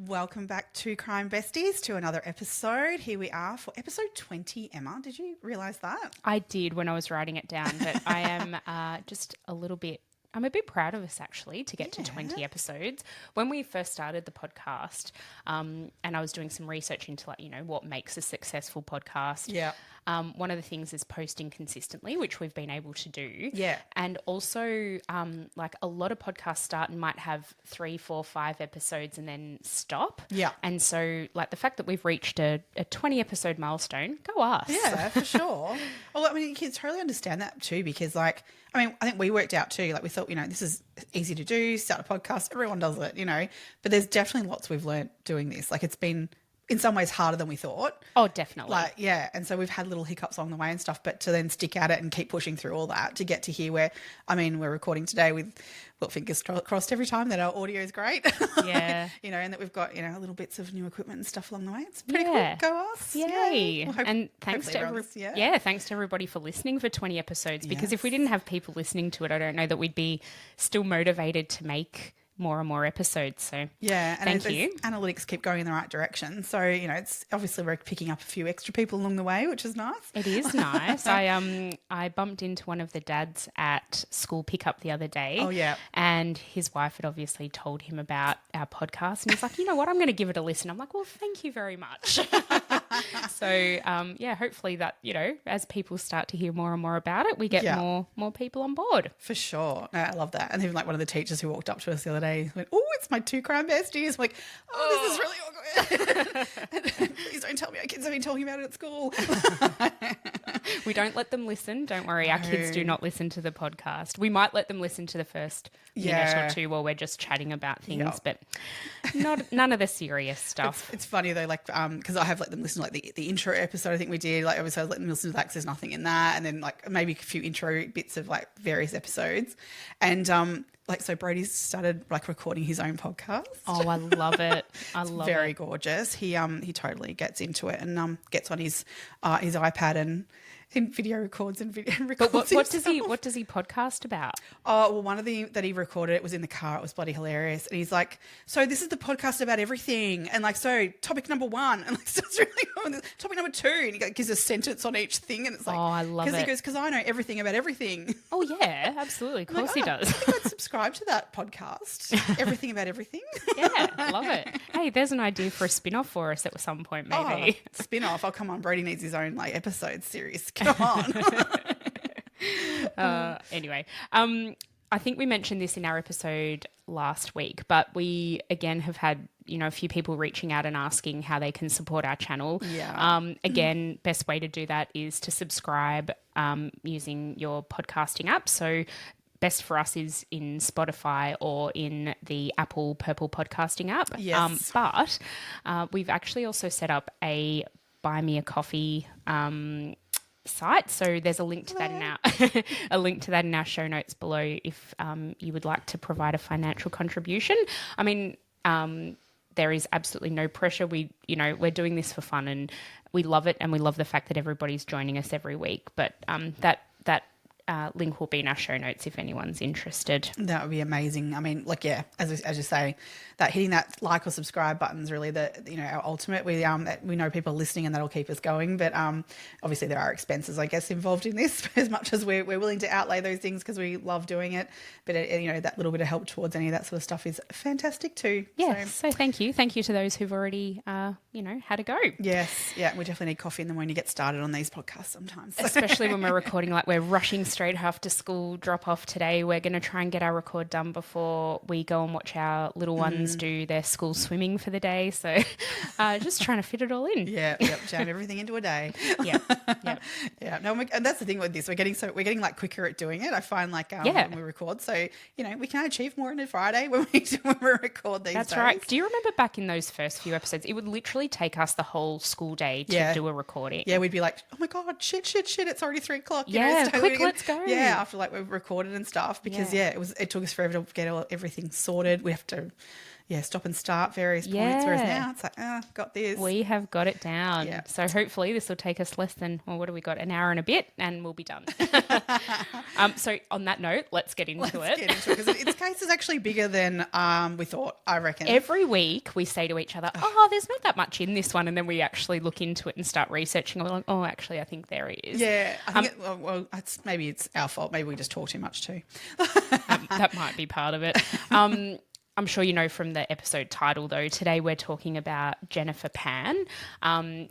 Welcome back to Crime Besties, to another episode. Here we are for episode 20, Emma. Did you realise that? I did when I was writing it down, but I am I'm a bit proud of us actually to get to 20 episodes. When we first started the podcast, and I was doing some research into what makes a successful podcast. Yeah. One of the things is posting consistently, which we've been able to do. Yeah. And also, a lot of podcasts start and might have 3, 4, 5 episodes and then stop. Yeah. And so, the fact that we've reached a 20 episode milestone, go us. Yeah, for sure. Well, I mean, you can totally understand that too, because I think we worked out too, we thought, this is easy to do, start a podcast, everyone does it, but there's definitely lots we've learned doing this. It's been in some ways harder than we thought. Oh, definitely. And so we've had little hiccups along the way and stuff, but to then stick at it and keep pushing through all that to get to here where, we're recording today with, fingers crossed every time that our audio is great. Yeah. And that we've got, little bits of new equipment and stuff along the way. It's pretty cool. Go us. Yay. Well, and thanks to everybody for listening for 20 episodes, because if we didn't have people listening to it, I don't know that we'd be still motivated to make more and more episodes. So thank you. Analytics keep going in the right direction. So, it's obviously we're picking up a few extra people along the way, which is nice. It is nice. I bumped into one of the dads at school pickup the other day. Oh, yeah. And his wife had obviously told him about our podcast, and he's like, you know what, I'm going to give it a listen. I'm like, well, thank you very much. So, hopefully that, as people start to hear more and more about it, we get more people on board. For sure. No, I love that. And even one of the teachers who walked up to us the other day went, oh, it's my 2 crime besties. I'm like, this is really awkward. Please don't tell me our kids have been talking about it at school. We don't let them listen. Don't worry. Our kids do not listen to the podcast. We might let them listen to the first minute or two while we're just chatting about things, but none of the serious stuff. It's funny though, because I have let them listen to the intro episode I think we did. Obviously I let them listen to that because there's nothing in that, and then maybe a few intro bits of various episodes, and so Brody's started recording his own podcast. Oh, I love it. Very gorgeous. He totally gets into it and gets on his iPad and video records and video records. But what does he podcast about? Oh, well, one of the that he recorded, it was in the car. It was bloody hilarious. And he's like, so this is the podcast about everything. And so topic number 1. And starts really topic number 2. And he gives a sentence on each thing. And it's oh, I love it. Because he goes, because I know everything about everything. Oh, yeah, absolutely. Of course he does. I think I'd subscribe to that podcast. Everything about everything. Yeah, love it. Hey, there's an idea for a spin-off for us at some point, maybe. Oh, spin-off. Oh, come on. Brody needs his own episode series. Come on. Anyway, I think we mentioned this in our episode last week, but we again have had a few people reaching out and asking how they can support our channel. Yeah. Again, best way to do that is to subscribe using your podcasting app. So best for us is in Spotify or in the Apple Purple podcasting app. Yes. But we've actually also set up a Buy Me a Coffee site, so there's a link to that in our show notes below if you would like to provide a financial contribution. There is absolutely no pressure. We're doing this for fun and we love it, and we love the fact that everybody's joining us every week. But that link will be in our show notes if anyone's interested. That would be amazing. As you say, that hitting that like or subscribe button is really our ultimate. We know people are listening and that'll keep us going. But obviously there are expenses, I guess, involved in this as much as we're willing to outlay those things because we love doing it. But that little bit of help towards any of that sort of stuff is fantastic too. Yeah. So thank you to those who've already had a go. Yes. Yeah. We definitely need coffee in the morning to get started on these podcasts sometimes, especially when we're recording. We're rushing straight after school drop off today. We're going to try and get our record done before we go and watch our little ones do their school swimming for the day. So just trying to fit it all in. Yeah, jam everything into a day. Yeah. No, and that's the thing with this. We're getting quicker at doing it. I find when we record. So we can achieve more in a Friday when we record these. That's days. right. Do you remember back in those first few episodes? It would literally take us the whole school day to do a recording. Yeah, we'd be like, oh my god, shit! It's already 3:00. Quick, let's go. Yeah, after we've recorded and stuff because it took us forever to get everything sorted. We have to stop and start various points. Whereas now it's like, got this. We have got it down. Yeah. So hopefully this will take us less than, well, what do we got? An hour and a bit and we'll be done. So on that note, let's get into it. Because its case is actually bigger than we thought, I reckon. Every week we say to each other, oh, there's not that much in this one. And then we actually look into it and start researching. And we're like, oh, actually, I think there is. Yeah. I think maybe it's our fault. Maybe we just talk too much too. That might be part of it. I'm sure you know from the episode title, though, today we're talking about Jennifer Pan.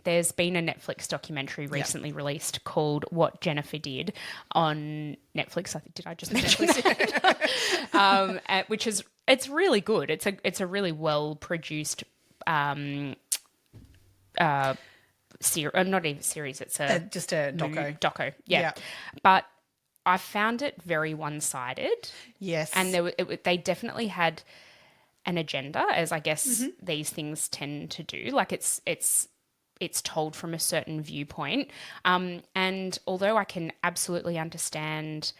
There's been a Netflix documentary recently released called What Jennifer Did on Netflix. I think, did I just mention that? Which is, it's really good. It's a really well-produced not even series. It's just a doco. Yeah. But I found it very one-sided. Yes. And they definitely had an agenda, as I guess these things tend to do. Like it's told from a certain viewpoint. And although I can absolutely understand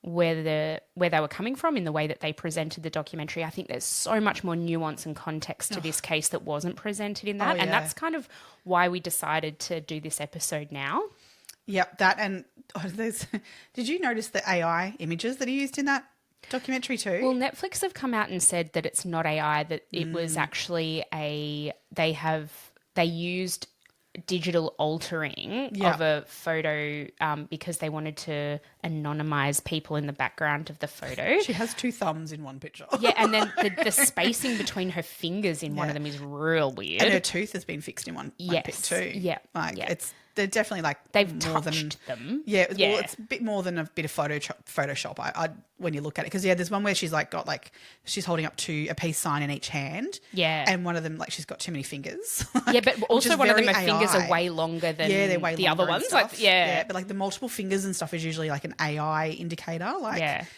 where they were coming from in the way that they presented the documentary, I think there's so much more nuance and context to this case that wasn't presented in that. And that's kind of why we decided to do this episode now. Yep, that and did you notice the AI images that he used in that documentary too? Well, Netflix have come out and said that it's not AI, that it was actually they used digital altering of a photo because they wanted to anonymize people in the background of the photo. She has 2 thumbs in one picture. Yeah, and then the spacing between her fingers in one of them is real weird. And her tooth has been fixed in one pic too. Yeah. They're definitely like they've more touched them. Yeah, well, it's a bit more than a bit of Photoshop. I when you look at it, because there's one where she's she's holding up a peace sign in each hand. Yeah, and one of them she's got too many fingers. But also one of them her fingers are way longer than they're way the other ones. But the multiple fingers and stuff is usually like an AI indicator.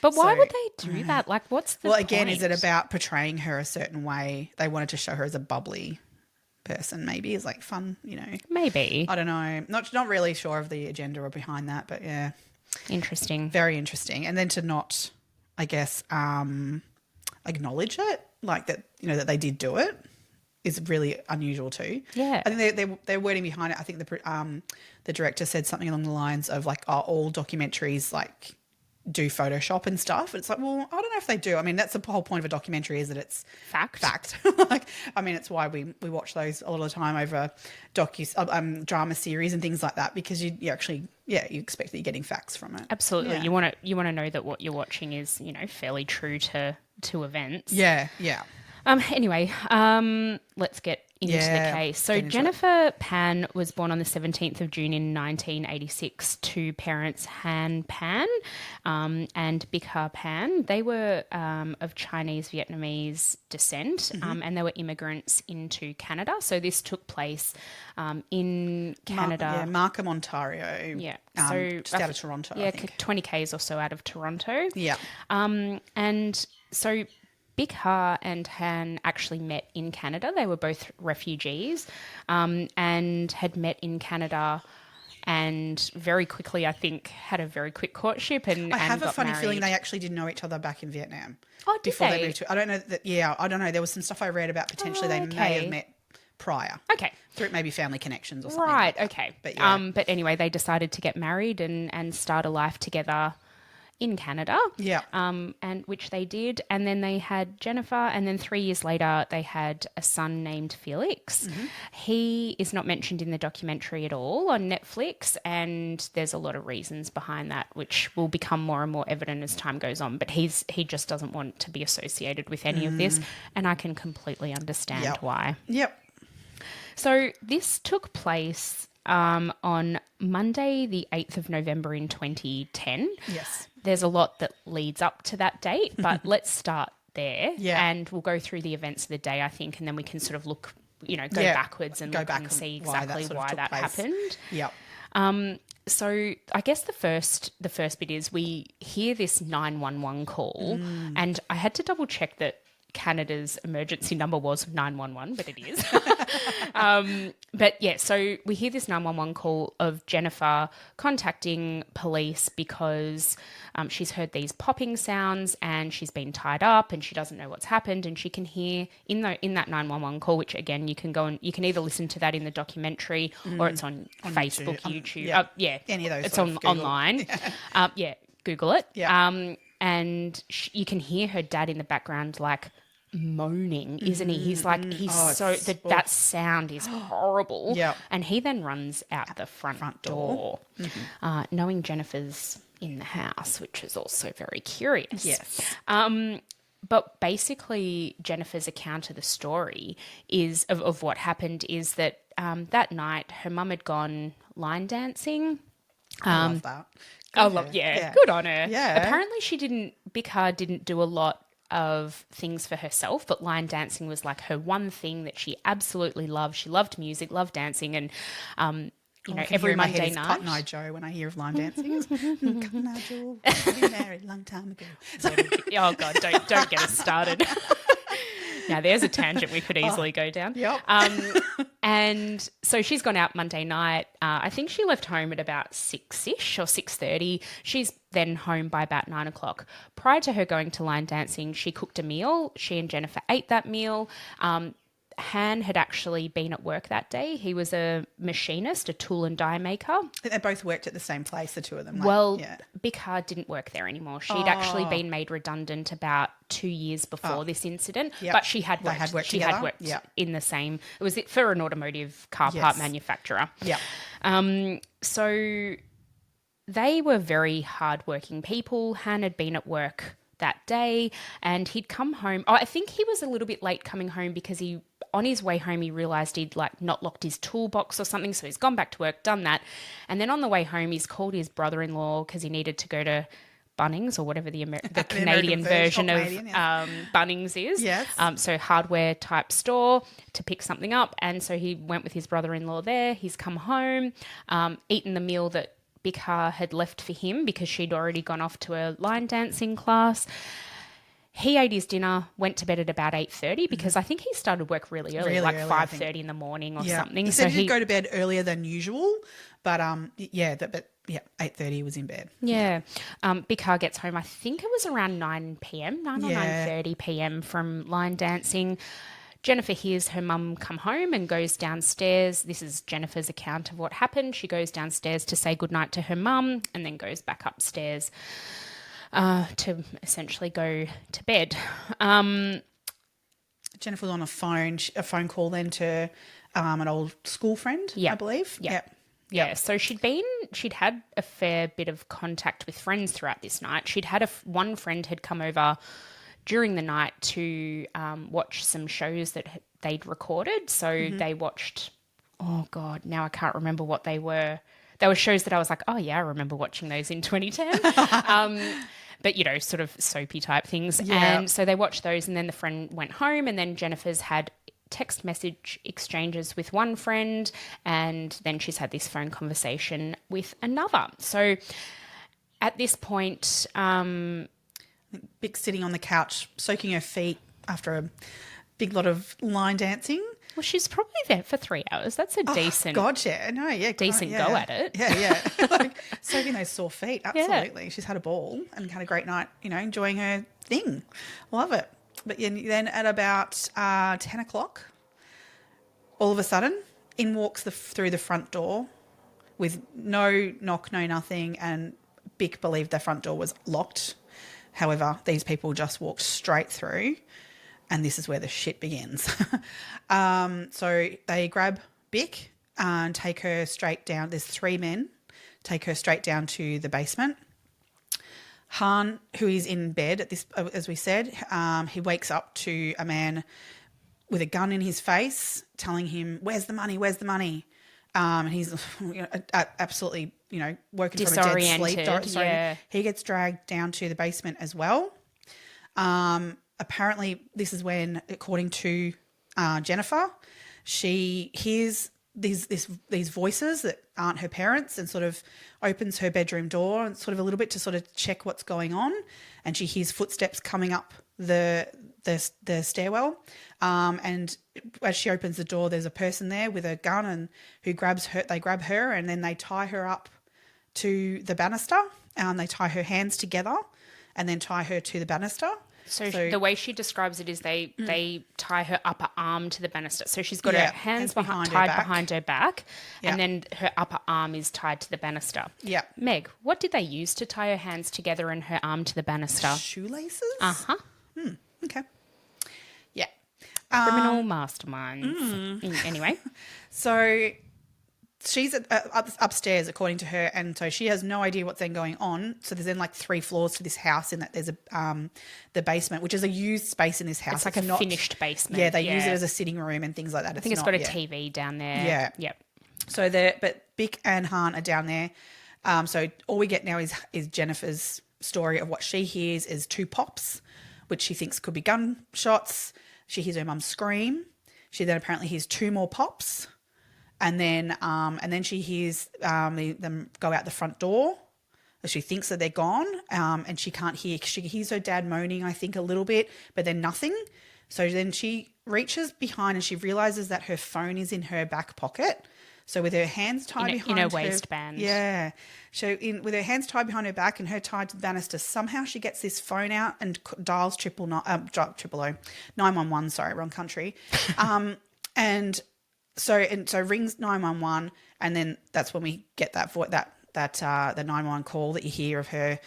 But why would they do that? Like, what's the point? Again, is it about portraying her a certain way? They wanted to show her as a bubbly person, maybe, is like fun, maybe, I don't know, not really sure of the agenda or behind that, but yeah, interesting, very interesting. And then to not, I guess, acknowledge it, like that, that they did do it, is really unusual too. Yeah, I think they're wording behind it. I think the director said something along the lines of like, all documentaries like do Photoshop and stuff. It's like, well, I don't know if they do. I mean, that's the whole point of a documentary, is that it's fact. It's why we watch those a lot of the time over drama series and things like that, because you actually, you expect that you're getting facts from it. Absolutely. Yeah. You want to know that what you're watching is, fairly true to events. Yeah. Anyway, let's get into the case. So Jennifer Pan was born on the 17th of June in 1986 to parents Han Pan and Bika Pan. They were of Chinese Vietnamese descent and they were immigrants into Canada. So this took place in Canada. Markham, Ontario. Yeah. So just out of Toronto. Yeah, 20 k's or so out of Toronto. Yeah. And so Bika and Han actually met in Canada. They were both refugees and had met in Canada, and very quickly, I think, had a very quick courtship and I have got a funny married. feeling they actually did know each other back in Vietnam. Oh, did before they? moved to, I don't know that. Yeah, I don't know. There was some stuff I read about potentially they may have met prior. Okay. Through maybe family connections or something. Right. Like okay. But yeah. But anyway, they decided to get married and start a life together in Canada. Yeah. And which they did. And then they had Jennifer, and then 3 years later they had a son named Felix. Mm-hmm. He is not mentioned in the documentary at all on Netflix, and there's a lot of reasons behind that, which will become more and more evident as time goes on. But he just doesn't want to be associated with any of this, and I can completely understand why. Yep. So this took place on Monday, the 8th of November in 2010. Yes. There's a lot that leads up to that date, but let's start there. Yeah. And we'll go through the events of the day, I think, and then we can sort of look, go backwards and look and see exactly why that happened. Yep. So I guess the first bit is we hear this 911 call, and I had to double check that Canada's emergency number was 911, but it is. But yeah, so we hear this 911 call of Jennifer contacting police because she's heard these popping sounds and she's been tied up and she doesn't know what's happened, and she can hear in that 911 call, which again, you can go and you can either listen to that in the documentary or it's on Facebook, YouTube. Yeah. Any of those. It's online. Yeah. Google it. Yeah. And you can hear her dad in the background, like, moaning, isn't he? He's like, that sound is horrible. Yeah. And he then runs out the front door, knowing Jennifer's in the house, which is also very curious. Yes. But basically, Jennifer's account of the story is of what happened is that that night her mum had gone line dancing. I love that. Good on her. Yeah. Apparently Big Hard didn't do a lot of things for herself, but line dancing was like her one thing that she absolutely loved. She loved music, loved dancing, and every Monday night. Cotton Eye Joe when I hear of line dancing. Cotton Eye Joe, we married a long time ago. Oh God, don't get us started. Now there's a tangent we could easily go down. Yep. And so she's gone out Monday night. I think she left home at about 6-ish or 6:30. She's then home by about 9 o'clock. Prior to her going to line dancing, she cooked a meal. She and Jennifer ate that meal. Han had actually been at work that day. He was a machinist, a tool and die maker. I think they both worked at the same place, the two of them. Big Hard didn't work there anymore. She'd actually been made redundant about 2 years before this incident, but she had worked. She had worked in the same. It was for an automotive car part manufacturer. Yeah. So they were very hardworking people. Han had been at work that day and he'd come home. I think he was a little bit late coming home because on his way home, he realised he'd not locked his toolbox or something. So he's gone back to work, done that. And then on the way home, he's called his brother-in-law because he needed to go to Bunnings or whatever the Canadian version of Bunnings is. Yes. So hardware type store to pick something up. And so he went with his brother-in-law there. He's come home, eaten the meal that Bikar had left for him because she'd already gone off to a line dancing class. He ate his dinner, went to bed at about 8:30 because I think he started work really early, like 5:30 in the morning or something. He said he'd go to bed earlier than usual, but 8:30 was in bed. Yeah. Bikar gets home, I think it was around 9 p.m, 9 or 9:30 p.m. from line dancing. Jennifer hears her mum come home and goes downstairs. This is Jennifer's account of what happened. She goes downstairs to say goodnight to her mum and then goes back upstairs to essentially go to bed. Jennifer was on a phone call then to an old school friend, I believe. Yeah, so she'd had a fair bit of contact with friends throughout this night. She'd had one friend had come over during the night to watch some shows that they'd recorded. So they watched, oh God, now I can't remember what they were. They were shows that I was like, oh yeah, I remember watching those in 2010. But, sort of soapy type things. Yeah. And so they watched those and then the friend went home and then Jennifer's had text message exchanges with one friend and then she's had this phone conversation with another. So at this point... Big sitting on the couch, soaking her feet after a big lot of line dancing. Well, she's probably there for 3 hours. That's a decent... God, yeah. No, yeah. Decent go at it. Yeah. Like, soaking those sore feet, absolutely. Yeah. She's had a ball and had a great night, enjoying her thing. Love it. But then at about 10 o'clock, all of a sudden, in walks through the front door with no knock, no nothing, and Bick believed the front door was locked. However, these people just walked straight through and this is where the shit begins. So they grab Bick and take her straight down. There's 3 men, take her straight down to the basement. Han, who is in bed at this, as we said, he wakes up to a man with a gun in his face telling him, where's the money, where's the money? And he's absolutely, woken from a dead sleep. So he gets dragged down to the basement as well. Apparently, this is when, according to Jennifer, she hears these voices that aren't her parents and sort of opens her bedroom door and sort of a little bit to sort of check what's going on. And she hears footsteps coming up the the stairwell, and as she opens the door, there's a person there with a gun, and who grabs her. They grab her, and then they tie her up to the banister. They tie her hands together, and then tie her to the banister. So the way she describes it is they tie her upper arm to the banister. So she's got her hands tied behind her back, and then her upper arm is tied to the banister. Yeah. Meg, what did they use to tie her hands together and her arm to the banister? Shoelaces? Uh-huh. Okay. Yeah. Criminal masterminds. Anyway. So she's upstairs, according to her, and so she has no idea what's then going on. So there's then like 3 floors to this house, in that there's the basement, which is a used space in this house. It's like a finished basement. Yeah, they use it as a sitting room and things like that. I think it's got a TV down there. Yeah. Yep. So but Bick and Han are down there. So all we get now is Jennifer's story of what she hears is 2 pops, which she thinks could be gunshots. She hears her mum scream. She then apparently hears 2 more pops. And then she hears them go out the front door. She thinks that they're gone, and she can't hear. She hears her dad moaning, I think, a little bit, but then nothing. So then she reaches behind and she realizes that her phone is in her back pocket. So with her hands tied behind in her waistband. Yeah. So with her hands tied behind her back and her tied to the banister, somehow she gets this phone out and dials 911. Sorry, wrong country. So rings 911, and then that's when we get the 911 call that you hear of her.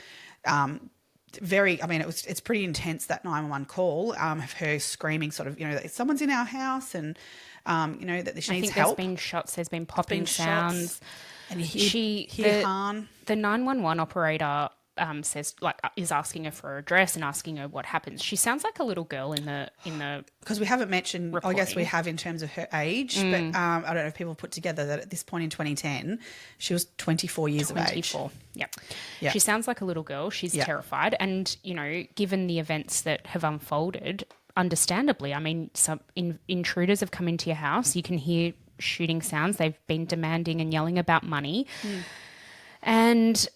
It's pretty intense, that 911 call of her screaming, sort of, that someone's in our house, and that she needs help. There's been shots. There's been popping sounds, and you hear Han. The 911 operator says, is asking her for her address and asking her what happens. She sounds like a little girl in the because we haven't mentioned. reporting. I guess we have in terms of her age, but I don't know if people put together that at this point in 2010, she was 24 years of age. 24. Yep. She sounds like a little girl. She's terrified, and given the events that have unfolded, understandably, I mean, some intruders have come into your house. You can hear shooting sounds. They've been demanding and yelling about money, and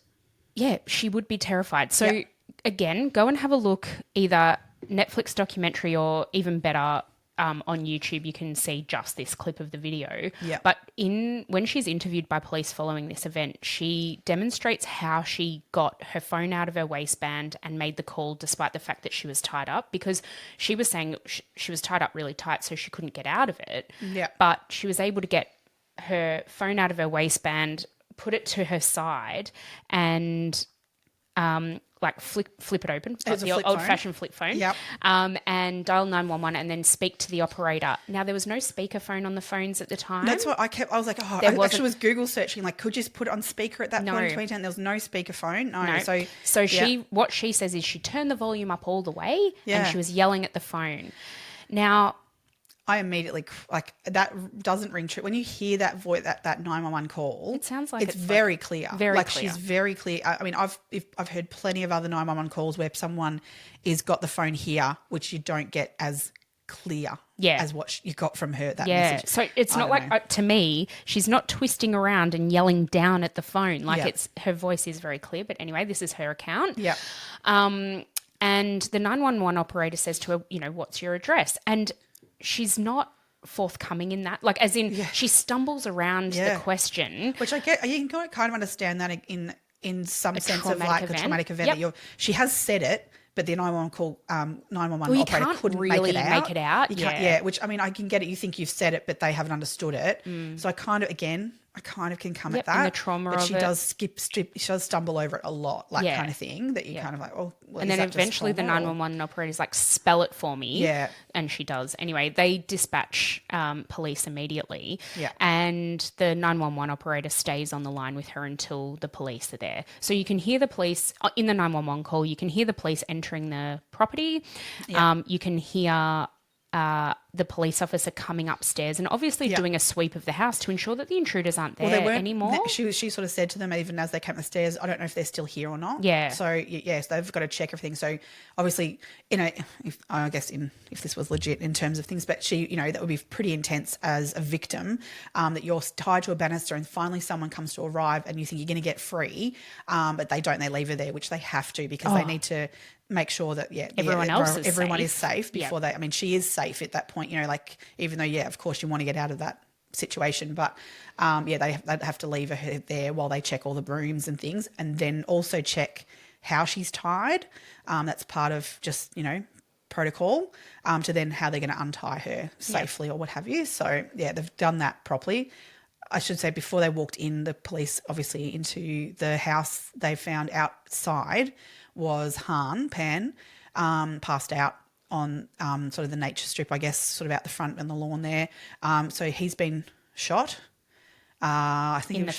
yeah, she would be terrified. So again, go and have a look, either Netflix documentary or even better on YouTube. You can see just this clip of the video. Yeah. But when she's interviewed by police following this event, she demonstrates how she got her phone out of her waistband and made the call despite the fact that she was tied up, because she was saying she was tied up really tight so she couldn't get out of it. Yeah. But she was able to get her phone out of her waistband, put it to her side, and flip it open, the old-fashioned flip phone, and dial 911 and then speak to the operator. Now, there was no speakerphone on the phones at the time. That's what I was like, I actually was Google searching, could you just put it on speaker at that point in 2010? There was no speakerphone. No. So what she says is she turned the volume up all the way and she was yelling at the phone. Now, I immediately, that doesn't ring true. When you hear that voice, that 911 call, it sounds like it's very clear. Very clear. She's very clear. I mean, I've heard plenty of other 911 calls where someone is got the phone here, which you don't get as clear as what you got from her, that message. So it's not to me, she's not twisting around and yelling down at the phone. Her voice is very clear. But anyway, this is her account. Yeah. And the 911 operator says to her, what's your address? And she's not forthcoming in that. She stumbles around the question. Which I get, you can kind of understand that in some sense of a traumatic event. Yep. She has said it, but the 911 operator couldn't really make it out. You can't, which, I mean, I can get it. You think you've said it, but they haven't understood it. So I kind of can come at that. And the trauma but of she it. does she does stumble over it a lot, kind of thing, that you kind of and then eventually the 911 operator's spell it for me. Yeah. And she does. Anyway, they dispatch police immediately. Yeah. And the 911 operator stays on the line with her until the police are there. So you can hear the police in the 911 call. You can hear the police entering the property. Yeah. You can hear the police officer coming upstairs and obviously doing a sweep of the house to ensure that the intruders aren't there anymore. She sort of said to them, even as they came up the stairs, I don't know if they're still here or not. Yeah. So, yes, they've got to check everything. So, obviously, if this was legit in terms of things, but she, that would be pretty intense as a victim, that you're tied to a banister and finally someone comes to arrive and you think you're going to get free, but they don't. They leave her there, which they have to because they need to make sure that everyone is safe before they. I mean, she is safe at that point. Even though of course you want to get out of that situation, but they'd have to leave her there while they check all the brooms and things, and then also check how she's tied. That's part of just protocol to then how they're going to untie her safely or what have you. So they've done that properly. I should say before they walked in, the police obviously into the house, they found outside was Pan, passed out on sort of the nature strip, I guess, sort of out the front and the lawn there. So he's been shot. I think in the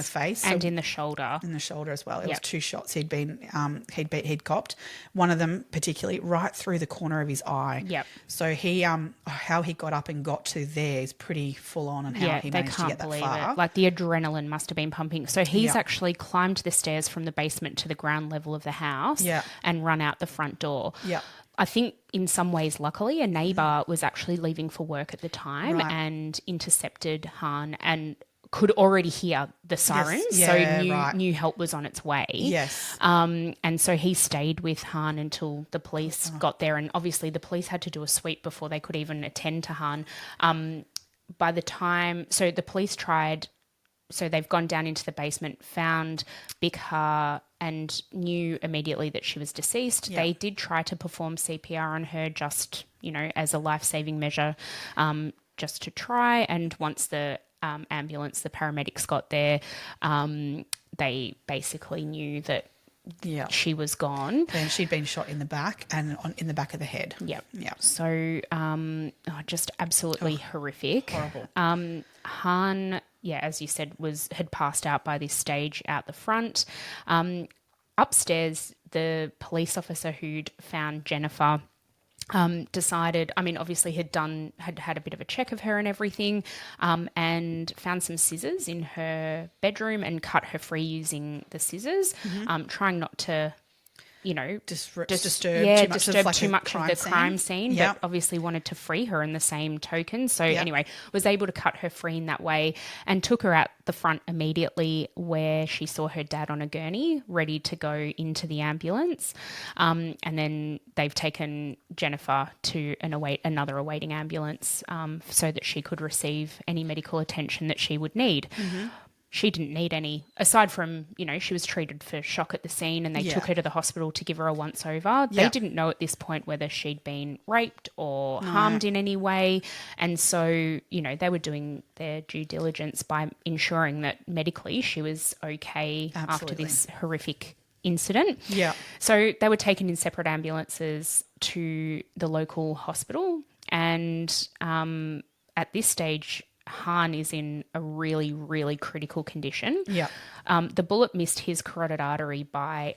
face and in the shoulder. In the shoulder as well. It was 2 shots he'd he'd copped. One of them particularly right through the corner of his eye. Yep. So he how he got up and got to there is pretty full on, and how he managed to get that far. Like the adrenaline must have been pumping. So he's actually climbed the stairs from the basement to the ground level of the house and run out the front door. Yeah. I think in some ways, luckily, a neighbour was actually leaving for work at the time and intercepted Han and could already hear the sirens, knew help was on its way. Yes. And so he stayed with Han until the police got there, and obviously the police had to do a sweep before they could even attend to Han. By the time, so the police tried, so they've gone down into the basement, found Bikha and knew immediately that she was deceased. They did try to perform CPR on her just, as a life-saving measure, just to try. And once the ambulance, the paramedics got there, they basically knew that she was gone. And she'd been shot in the back and in the back of the head. Yep. So just absolutely horrific. Horrible. Han, as you said, had passed out by this stage out the front. Upstairs, the police officer who'd found Jennifer decided, obviously had had a bit of a check of her and everything, and found some scissors in her bedroom and cut her free using the scissors, trying not to, disturb too much of the crime scene, but obviously wanted to free her in the same token. So anyway, was able to cut her free in that way and took her out the front immediately, where she saw her dad on a gurney ready to go into the ambulance. And then they've taken Jennifer to another awaiting ambulance so that she could receive any medical attention that she would need. She didn't need any, aside from, she was treated for shock at the scene, and they took her to the hospital to give her a once-over. They didn't know at this point whether she'd been raped or harmed in any way. And so, they were doing their due diligence by ensuring that medically she was okay after this horrific incident. Yeah. So they were taken in separate ambulances to the local hospital, and at this stage, Han is in a really, really critical condition. Yeah. The bullet missed his carotid artery by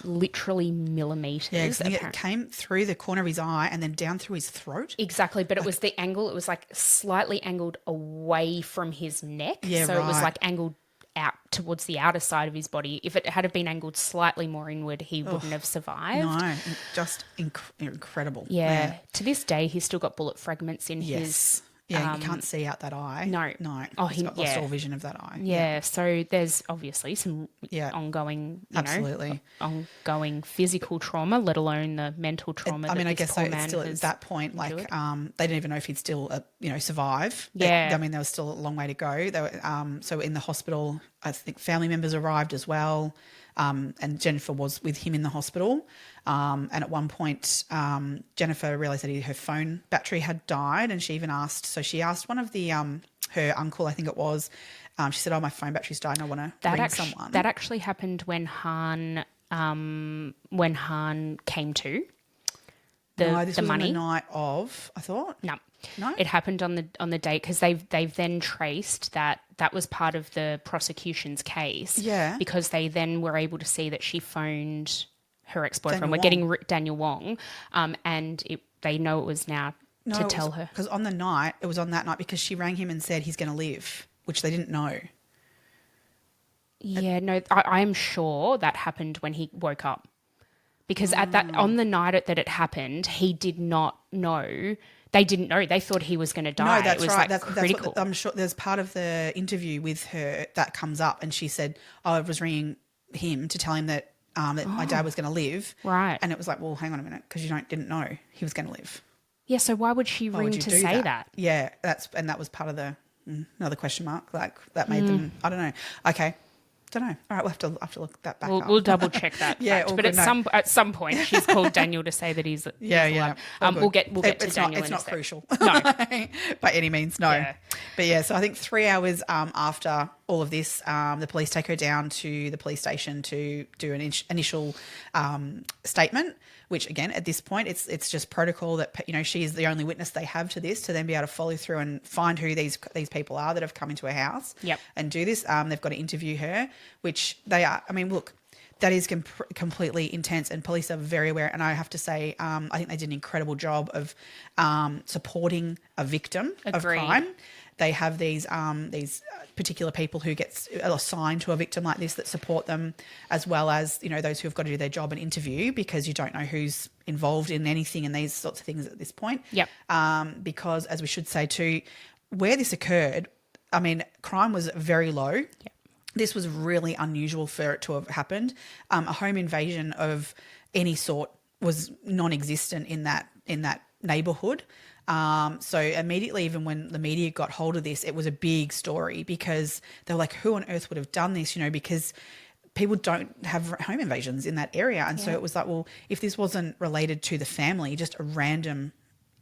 literally millimetres. Yeah, 'cause I think it came through the corner of his eye and then down through his throat. Exactly, but it was the angle. It was like slightly angled away from his neck. Yeah, so it was like angled out towards the outer side of his body. If it had been angled slightly more inward, he wouldn't have survived. No, just incredible. Yeah. To this day, he's still got bullet fragments in his... Yeah, you can't see out that eye. No. Oh, he's got lost all vision of that eye. Yeah, so there's obviously some ongoing, ongoing physical trauma, let alone the mental trauma. I guess so. It's still at that point, like they didn't even know if he'd still, survive. Yeah. There was still a long way to go. They were, so in the hospital, I think family members arrived as well. And Jennifer was with him in the hospital. And at one point, Jennifer realised that her phone battery had died, and she even asked one of the her uncle, I think it was, she said, my phone battery's died and I want to ring someone. That actually happened when Han came to. This was on the night of, I thought. No, it happened on the date, because they've then traced that was part of the prosecution's case. Yeah, because they then were able to see that she phoned her ex-boyfriend. Daniel Wong, and they know it was now to tell her? Because on the night, it was on that night because she rang him and said he's going to live, which they didn't know. Yeah, no, I am sure that happened when he woke up. Because on the night that it happened, he did not know. They didn't know. They thought he was going to die. No, that's it was right. Like critical. That's what, I'm sure there's part of the interview with her that comes up, and she said, "Oh, I was ringing him to tell him that my dad was going to live." Right. And it was like, well, hang on a minute, because you didn't know he was going to live. Yeah. So why would she Why ring would you to do say that? Yeah, that was part of the another question mark. Like that made them. I don't know. Okay. Don't know. All right, we'll have to look that back up. We'll double check that. Yeah, fact. all But good, at some point, she's called Daniel to say that he's yeah. alive. We'll get to Daniel. It's in not a sec. crucial. No, By any means, no. Yeah. But yeah, so I think 3 hours after all of this, the police take her down to the police station to do an initial statement. Which again, at this point, it's just protocol that she is the only witness they have to this, to then be able to follow through and find who these people are that have come into a house. Yep. And do this. They've got to interview her, which they are. I mean, look. That is completely intense, and police are very aware. And I have to say, I think they did an incredible job of supporting a victim of crime. They have these particular people who get assigned to a victim like this that support them, as well as those who have got to do their job and interview, because you don't know who's involved in anything in these sorts of things at this point. Yep. Because, as we should say too, where this occurred, I mean, crime was very low. Yep. This was really unusual for it to have happened. A home invasion of any sort was non-existent in that neighbourhood. So immediately, even when the media got hold of this, it was a big story, because they were like, who on earth would have done this? Because people don't have home invasions in that area. And so it was like, well, if this wasn't related to the family, just a random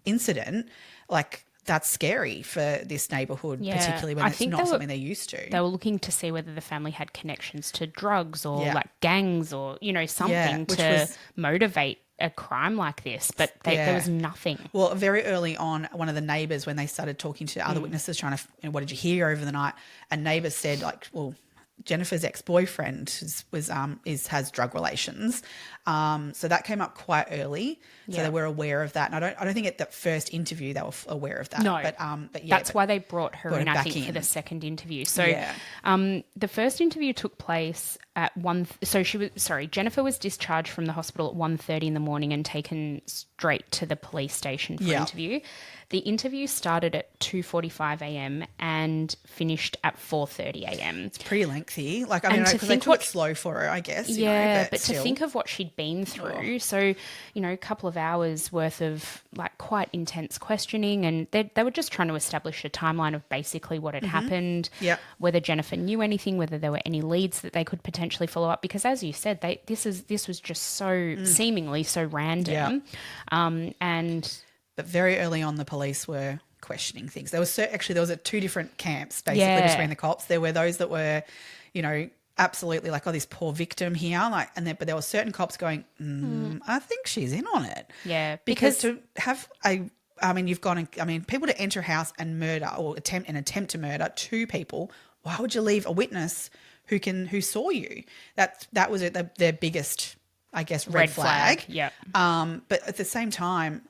incident, like, that's scary for this neighbourhood, particularly when it's not something they're used to. They were looking to see whether the family had connections to drugs or like gangs or, something to motivate a crime like this, but there was nothing. Well, very early on, one of the neighbours, when they started talking to other witnesses, trying to, what did you hear over the night? A neighbour said, like, well, Jennifer's ex-boyfriend has drug relations, so that came up quite early. So they were aware of that, and I don't think at that first interview they were aware of that. No, but that's why they brought her in, I think, for the second interview. So, the first interview took place at Jennifer was discharged from the hospital at 1:30 in the morning and taken straight to the police station for interview. The interview started at 2:45 a.m. and finished at 4:30 a.m. It's pretty lengthy. Like, I mean, because they took it slow for her, I guess. But to think of what she'd been through. So, a couple of hours worth of like quite intense questioning, and they were just trying to establish a timeline of basically what had happened, whether Jennifer knew anything, whether there were any leads that they could potentially follow up. Because as you said, this was just so seemingly so random, But very early on, the police were questioning things. There was two different camps, basically, between the cops. There were those that were, absolutely like, oh, this poor victim here, like, but there were certain cops going, I think she's in on it. Yeah, because to have people to enter a house and murder or attempt to murder two people. Why would you leave a witness who saw you? That was their biggest, I guess, red flag. Yeah. But at the same time,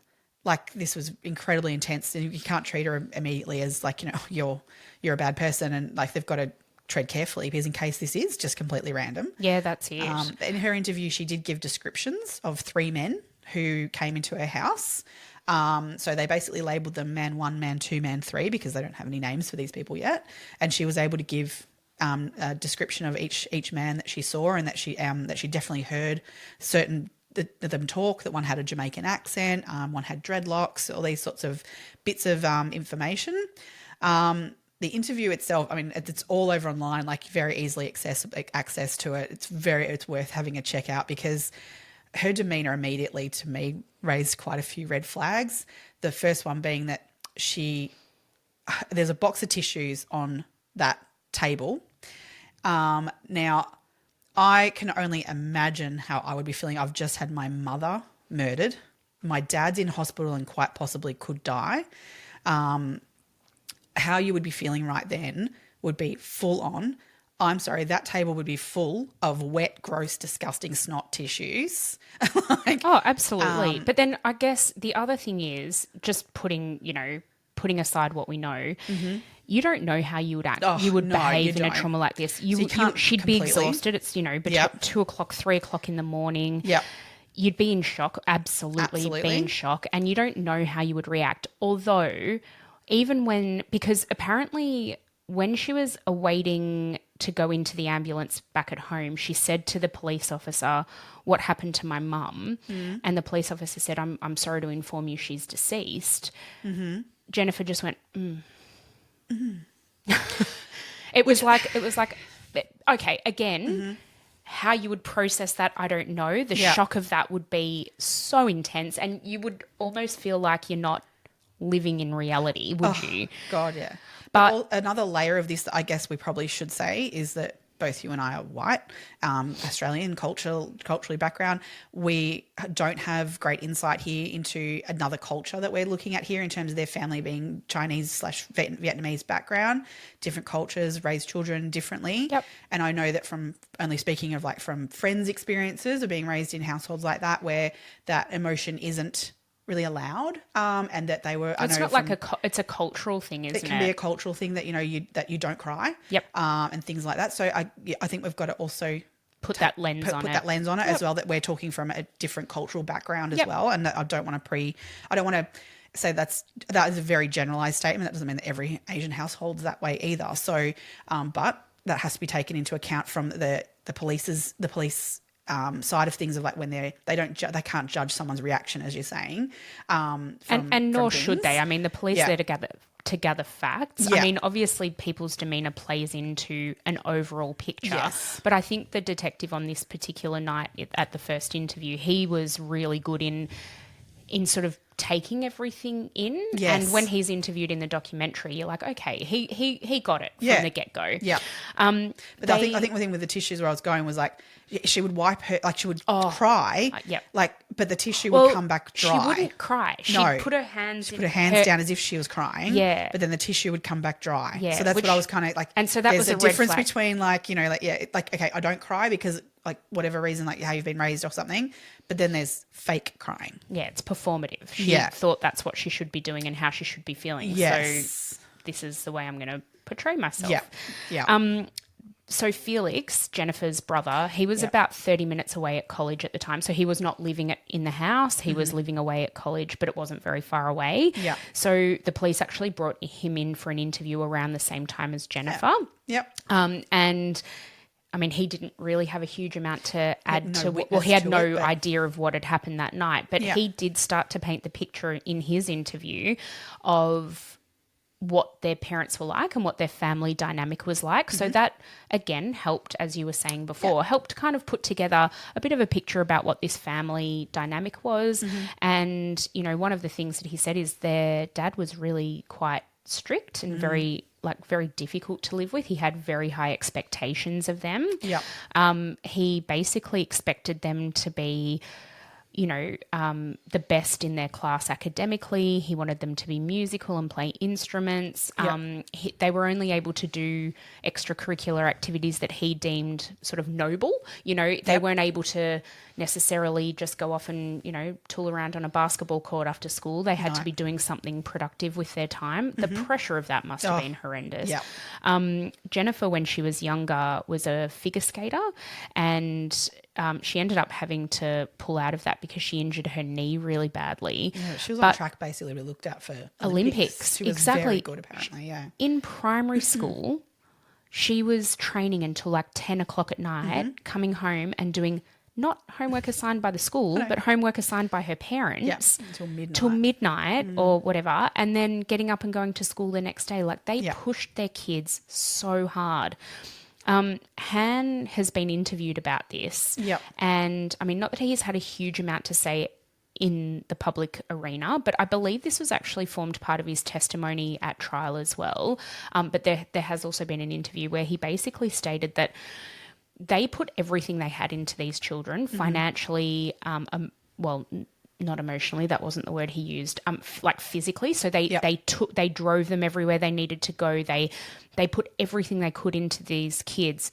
like, this was incredibly intense, and you can't treat her immediately as like, you're a bad person, and like they've got to tread carefully, because in case this is just completely random. Yeah, that's it. In her interview, she did give descriptions of 3 men who came into her house. So they basically labelled them man 1, man 2, man 3, because they don't have any names for these people yet. And she was able to give a description of each man that she saw, and that she definitely heard certain them talk, that one had a Jamaican accent, one had dreadlocks, all these sorts of bits of information. The interview itself, I mean, it's all over online, like very easily access to it. It's worth having a check out, because her demeanour immediately, to me, raised quite a few red flags. The first one being that there's a box of tissues on that table. Now, I can only imagine how I would be feeling. I've just had my mother murdered. My dad's in hospital and quite possibly could die. How you would be feeling right then would be full on. I'm sorry, that table would be full of wet, gross, disgusting snot tissues. Like, Oh, absolutely. But then I guess the other thing is just putting aside what we know, you don't know how you would act. You would no, behave you in a don't. trauma like this. So you can't She'd be completely. exhausted. It's, between 2 o'clock, 3 o'clock in the morning. Yep. You'd be in shock, absolutely be in shock, and you don't know how you would react. Although, because apparently when she was awaiting to go into the ambulance back at home, she said to the police officer, "What happened to my mum?" And the police officer said, I'm sorry to inform you she's deceased." Jennifer just went, It was like, okay, again, how you would process that, I don't know. The shock of that would be so intense, and you would almost feel like you're not living in reality, would you? God, yeah. But another layer of this that I guess we probably should say is that both you and I are white, Australian, culturally background. We don't have great insight here into another culture that we're looking at here in terms of their family being Chinese/Vietnamese background, different cultures, raise children differently. Yep. And I know that from only speaking of like from friends' experiences of being raised in households like that where that emotion isn't really allowed, and that they were. It's not like it's a cultural thing, isn't it? It can be a cultural thing that you don't cry. Yep. And things like that. So I think we've got to also put that lens on it. As well, that we're talking from a different cultural background as well, and that I don't want to say that is a very generalized statement. That doesn't mean that every Asian household's that way either. So, but that has to be taken into account from the police side of things of like when they can't judge someone's reaction, as you're saying, and nor should they. I mean, the police are there to gather facts. I mean, obviously people's demeanor plays into an overall picture, but I think the detective on this particular night at the first interview, he was really good in sort of taking everything in. And when he's interviewed in the documentary, you're like, okay, he got it from the get-go. Yeah. But I think the thing with the tissues where I was going was like she would wipe her, like she would cry, like, but the tissue would come back dry. She wouldn't cry. She'd put her hands down as if she was crying. Yeah. But then the tissue would come back dry. Yeah. So that's what I was kind of like. And so that was a difference red flag. between okay, I don't cry because like whatever reason, like how you've been raised or something, but then there's fake crying. Yeah, it's performative. She thought that's what she should be doing and how she should be feeling. Yes. So this is the way I'm going to portray myself. Yeah. Yeah. So Felix, Jennifer's brother, he was about 30 minutes away at college at the time. So he was not living in the house. He was living away at college, but it wasn't very far away. Yeah. So the police actually brought him in for an interview around the same time as Jennifer. Yep. And I mean, he didn't really have a huge amount to add to – well, he had no idea of what had happened that night. But he did start to paint the picture in his interview of what their parents were like and what their family dynamic was like. So that, again, helped, as you were saying before, helped kind of put together a bit of a picture about what this family dynamic was. And, one of the things that he said is their dad was really quite strict and very difficult to live with. He had very high expectations of them. He basically expected them to be the best in their class academically. He wanted them to be musical and play instruments. They were only able to do extracurricular activities that he deemed sort of noble. They weren't able to necessarily just go off and, tool around on a basketball court after school. They had to be doing something productive with their time. The pressure of that must have been horrendous. Jennifer, when she was younger, was a figure skater, and she ended up having to pull out of that because she injured her knee really badly. Yeah, she was on track basically to be looked at for Olympics. She was very good apparently, In primary school, she was training until like 10 o'clock at night, coming home and doing not homework assigned by the school, but homework assigned by her parents. Till midnight or whatever, and then getting up and going to school the next day. Like they pushed their kids so hard. Han has been interviewed about this. And I mean, not that he's had a huge amount to say in the public arena, but I believe this was actually formed part of his testimony at trial as well. But there has also been an interview where he basically stated that they put everything they had into these children financially, not emotionally, that wasn't the word he used, like physically. So they Yep. they drove them everywhere they needed to go. They put everything they could into these kids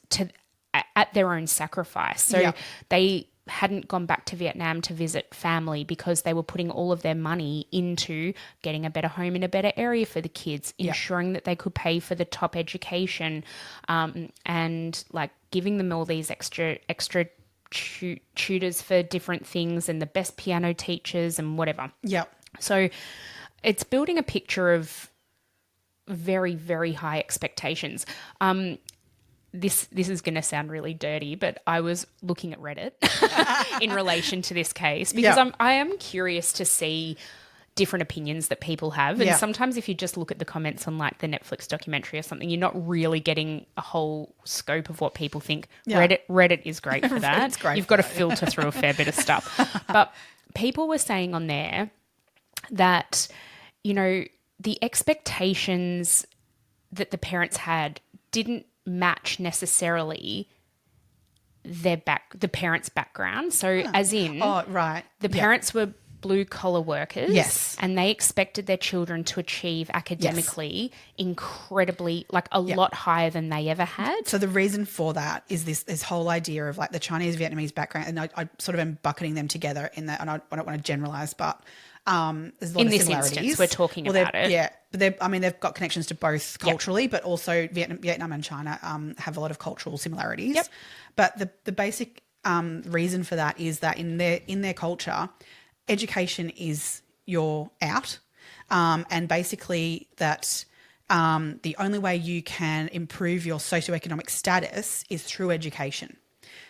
at their own sacrifice. So Yep. they hadn't gone back to Vietnam to visit family because they were putting all of their money into getting a better home in a better area for the kids, ensuring that they could pay for the top education, and like giving them all these extra tutors for different things and the best piano teachers and whatever. Yeah. So it's building a picture of very, very high expectations. This is going to sound really dirty, but I was looking at Reddit in relation to this case because I am curious to see different opinions that people have. And sometimes if you just look at the comments on like the Netflix documentary or something, you're not really getting a whole scope of what people think. Reddit is great for that. You've got to filter through a fair bit of stuff. But people were saying on there that, you know, the expectations that the parents had didn't match necessarily the parents' background. So as in the parents were blue collar workers. Yes. And they expected their children to achieve academically incredibly, like a lot higher than they ever had. So the reason for that is this whole idea of like the Chinese Vietnamese background, and I sort of am bucketing them together in that, and I don't want to generalize, but there's a lot in of this similarities. instance, we're talking about it. Yeah, but they've got connections to both culturally, but also Vietnam and China have a lot of cultural similarities. Yep. But the basic reason for that is that in their culture, education is your out, and basically that the only way you can improve your socioeconomic status is through education.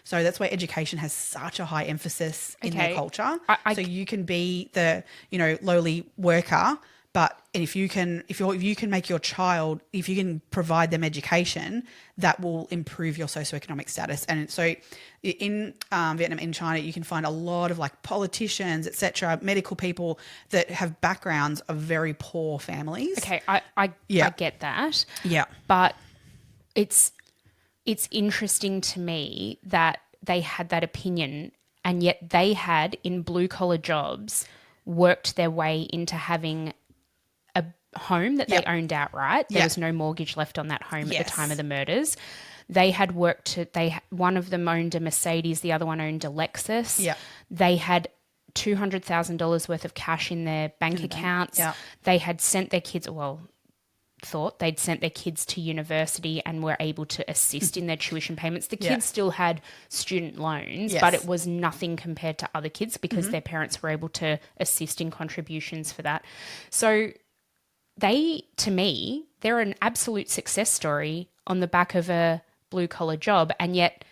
So that's why education has such a high emphasis in their culture. So you can be the, you know, lowly worker, but if you can make your child, if you can provide them education, that will improve your socioeconomic status. And so in Vietnam, in China, you can find a lot of like politicians, etc., medical people that have backgrounds of very poor families. Okay, I get that. Yeah. But it's interesting to me that they had that opinion, and yet they had, in blue collar jobs, worked their way into having a home that they owned outright. There was no mortgage left on that home at the time of the murders. They had worked one of them owned a Mercedes, the other one owned a Lexus. Yeah. They had $200,000 worth of cash in their bank accounts. Yeah. They had sent their kids, thought they'd sent their kids to university and were able to assist in their tuition payments. The kids still had student loans, but it was nothing compared to other kids because their parents were able to assist in contributions for that. So to me, they're an absolute success story on the back of a blue collar job, and yet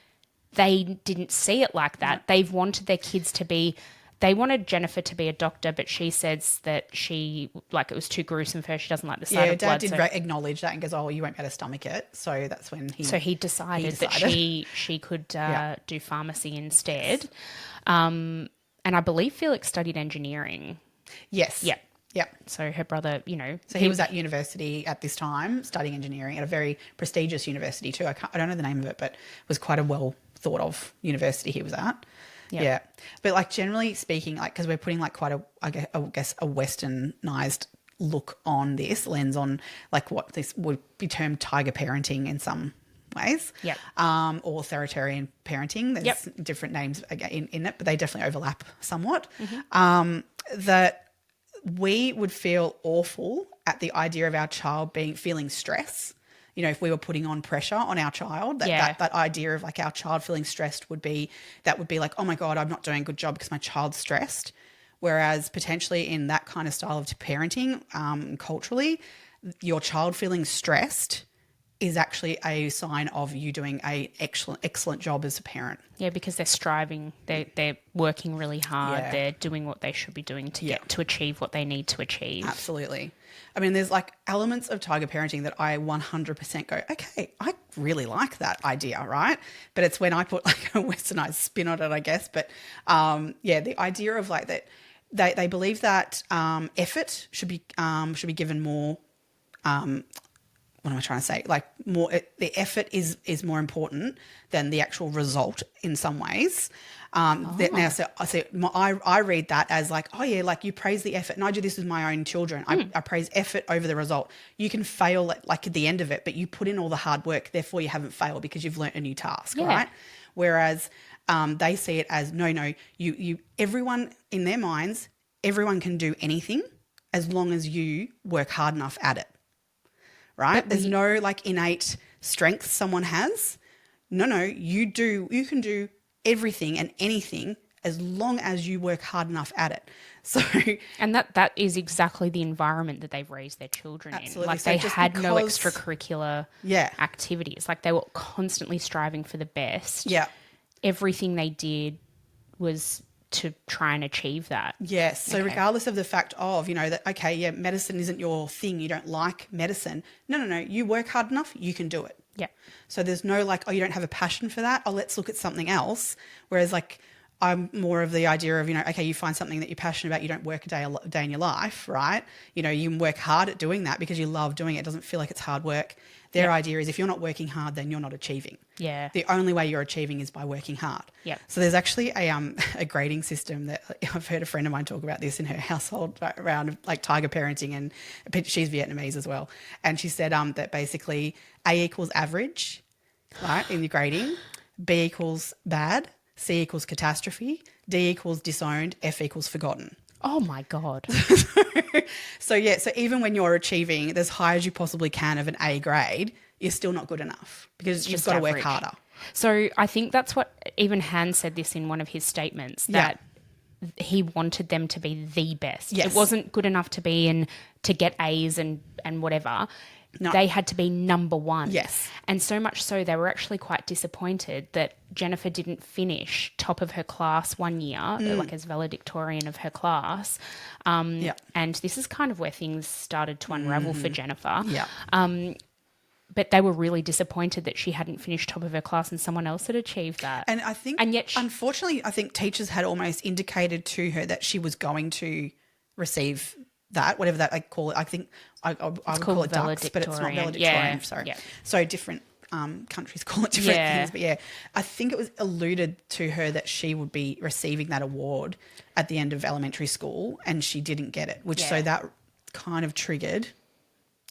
they didn't see it like that. They've wanted their kids to be. They wanted Jennifer to be a doctor, but she says that it was too gruesome for her. She doesn't like the sight of blood. Dad did acknowge that and goes, "Oh, you won't be able to stomach it." So that's when he decided that she could do pharmacy instead. And I believe Felix studied engineering. Yes. Yeah. Yeah. So her brother, So he was at university at this time studying engineering at a very prestigious university too. I don't know the name of it, but it was quite a well thought of university he was at. Yeah. But like generally speaking, like, because we're putting like quite I guess a westernized look on this lens on like what this would be termed tiger parenting in some ways. Yep. Or authoritarian parenting. There's different names in it, but they definitely overlap somewhat. That we would feel awful at the idea of our child feeling stress. You know, if we were putting on pressure on our child, that idea of like our child feeling stressed would be like, oh my God, I'm not doing a good job because my child's stressed. Whereas potentially in that kind of style of parenting, culturally, your child feeling stressed is actually a sign of you doing a excellent job as a parent. Yeah, because they're striving, they're working really hard, they're doing what they should be doing to get to achieve what they need to achieve. Absolutely. I mean, there's like elements of tiger parenting that I 100% go, okay, I really like that idea, right? But it's when I put like a westernized spin on it, I guess. But the idea of like that, they believe that effort should be given more what am I trying to say? Like the effort is more important than the actual result in some ways. Now, so I read that as like, oh yeah, like you praise the effort, and I do this with my own children. I praise effort over the result. You can fail at the end of it, but you put in all the hard work, therefore you haven't failed because you've learnt a new task, right? Whereas they see it as no, you everyone in their minds, everyone can do anything as long as you work hard enough at it, right? There's no like innate strength someone has. No, you can do everything and anything as long as you work hard enough at it. So, and that is exactly the environment that they've raised their children in. Like, they had no extracurricular activities. Like, they were constantly striving for the best. Yeah. Everything they did was to try and achieve that. Yes. So regardless of the fact of, that, okay, yeah, medicine isn't your thing, you don't like medicine. No. You work hard enough, you can do it. Yeah. So there's no like, oh, you don't have a passion for that. Oh, let's look at something else. Whereas like, I'm more of the idea of, okay, you find something that you're passionate about, you don't work a day in your life, right? You work hard at doing that because you love doing it. It doesn't feel like it's hard work. Their idea is if you're not working hard, then you're not achieving. Yeah. The only way you're achieving is by working hard. Yeah. So there's actually a grading system that I've heard a friend of mine talk about this in her household around like tiger parenting, and she's Vietnamese as well. And she said that basically A equals average, right, in the grading, B equals bad, C equals catastrophe, D equals disowned, F equals forgotten. Oh my God. So even when you're achieving as high as you possibly can of an A grade, you're still not good enough because you've got to work harder. So I think that's what even Han said this in one of his statements, that he wanted them to be the best. Yes. It wasn't good enough to get A's and whatever. No. They had to be number one. Yes. And so much so they were actually quite disappointed that Jennifer didn't finish top of her class one year, like as valedictorian of her class. And this is kind of where things started to unravel for Jennifer. Yeah. But they were really disappointed that she hadn't finished top of her class and someone else had achieved that. And I think, unfortunately, I think teachers had almost indicated to her that she was going to receive that, whatever that I call it. I think I would call it ducks, but it's not valedictorian. Yeah. Sorry. Yeah. So different countries call it different things. But I think it was alluded to her that she would be receiving that award at the end of elementary school, and she didn't get it, so that kind of triggered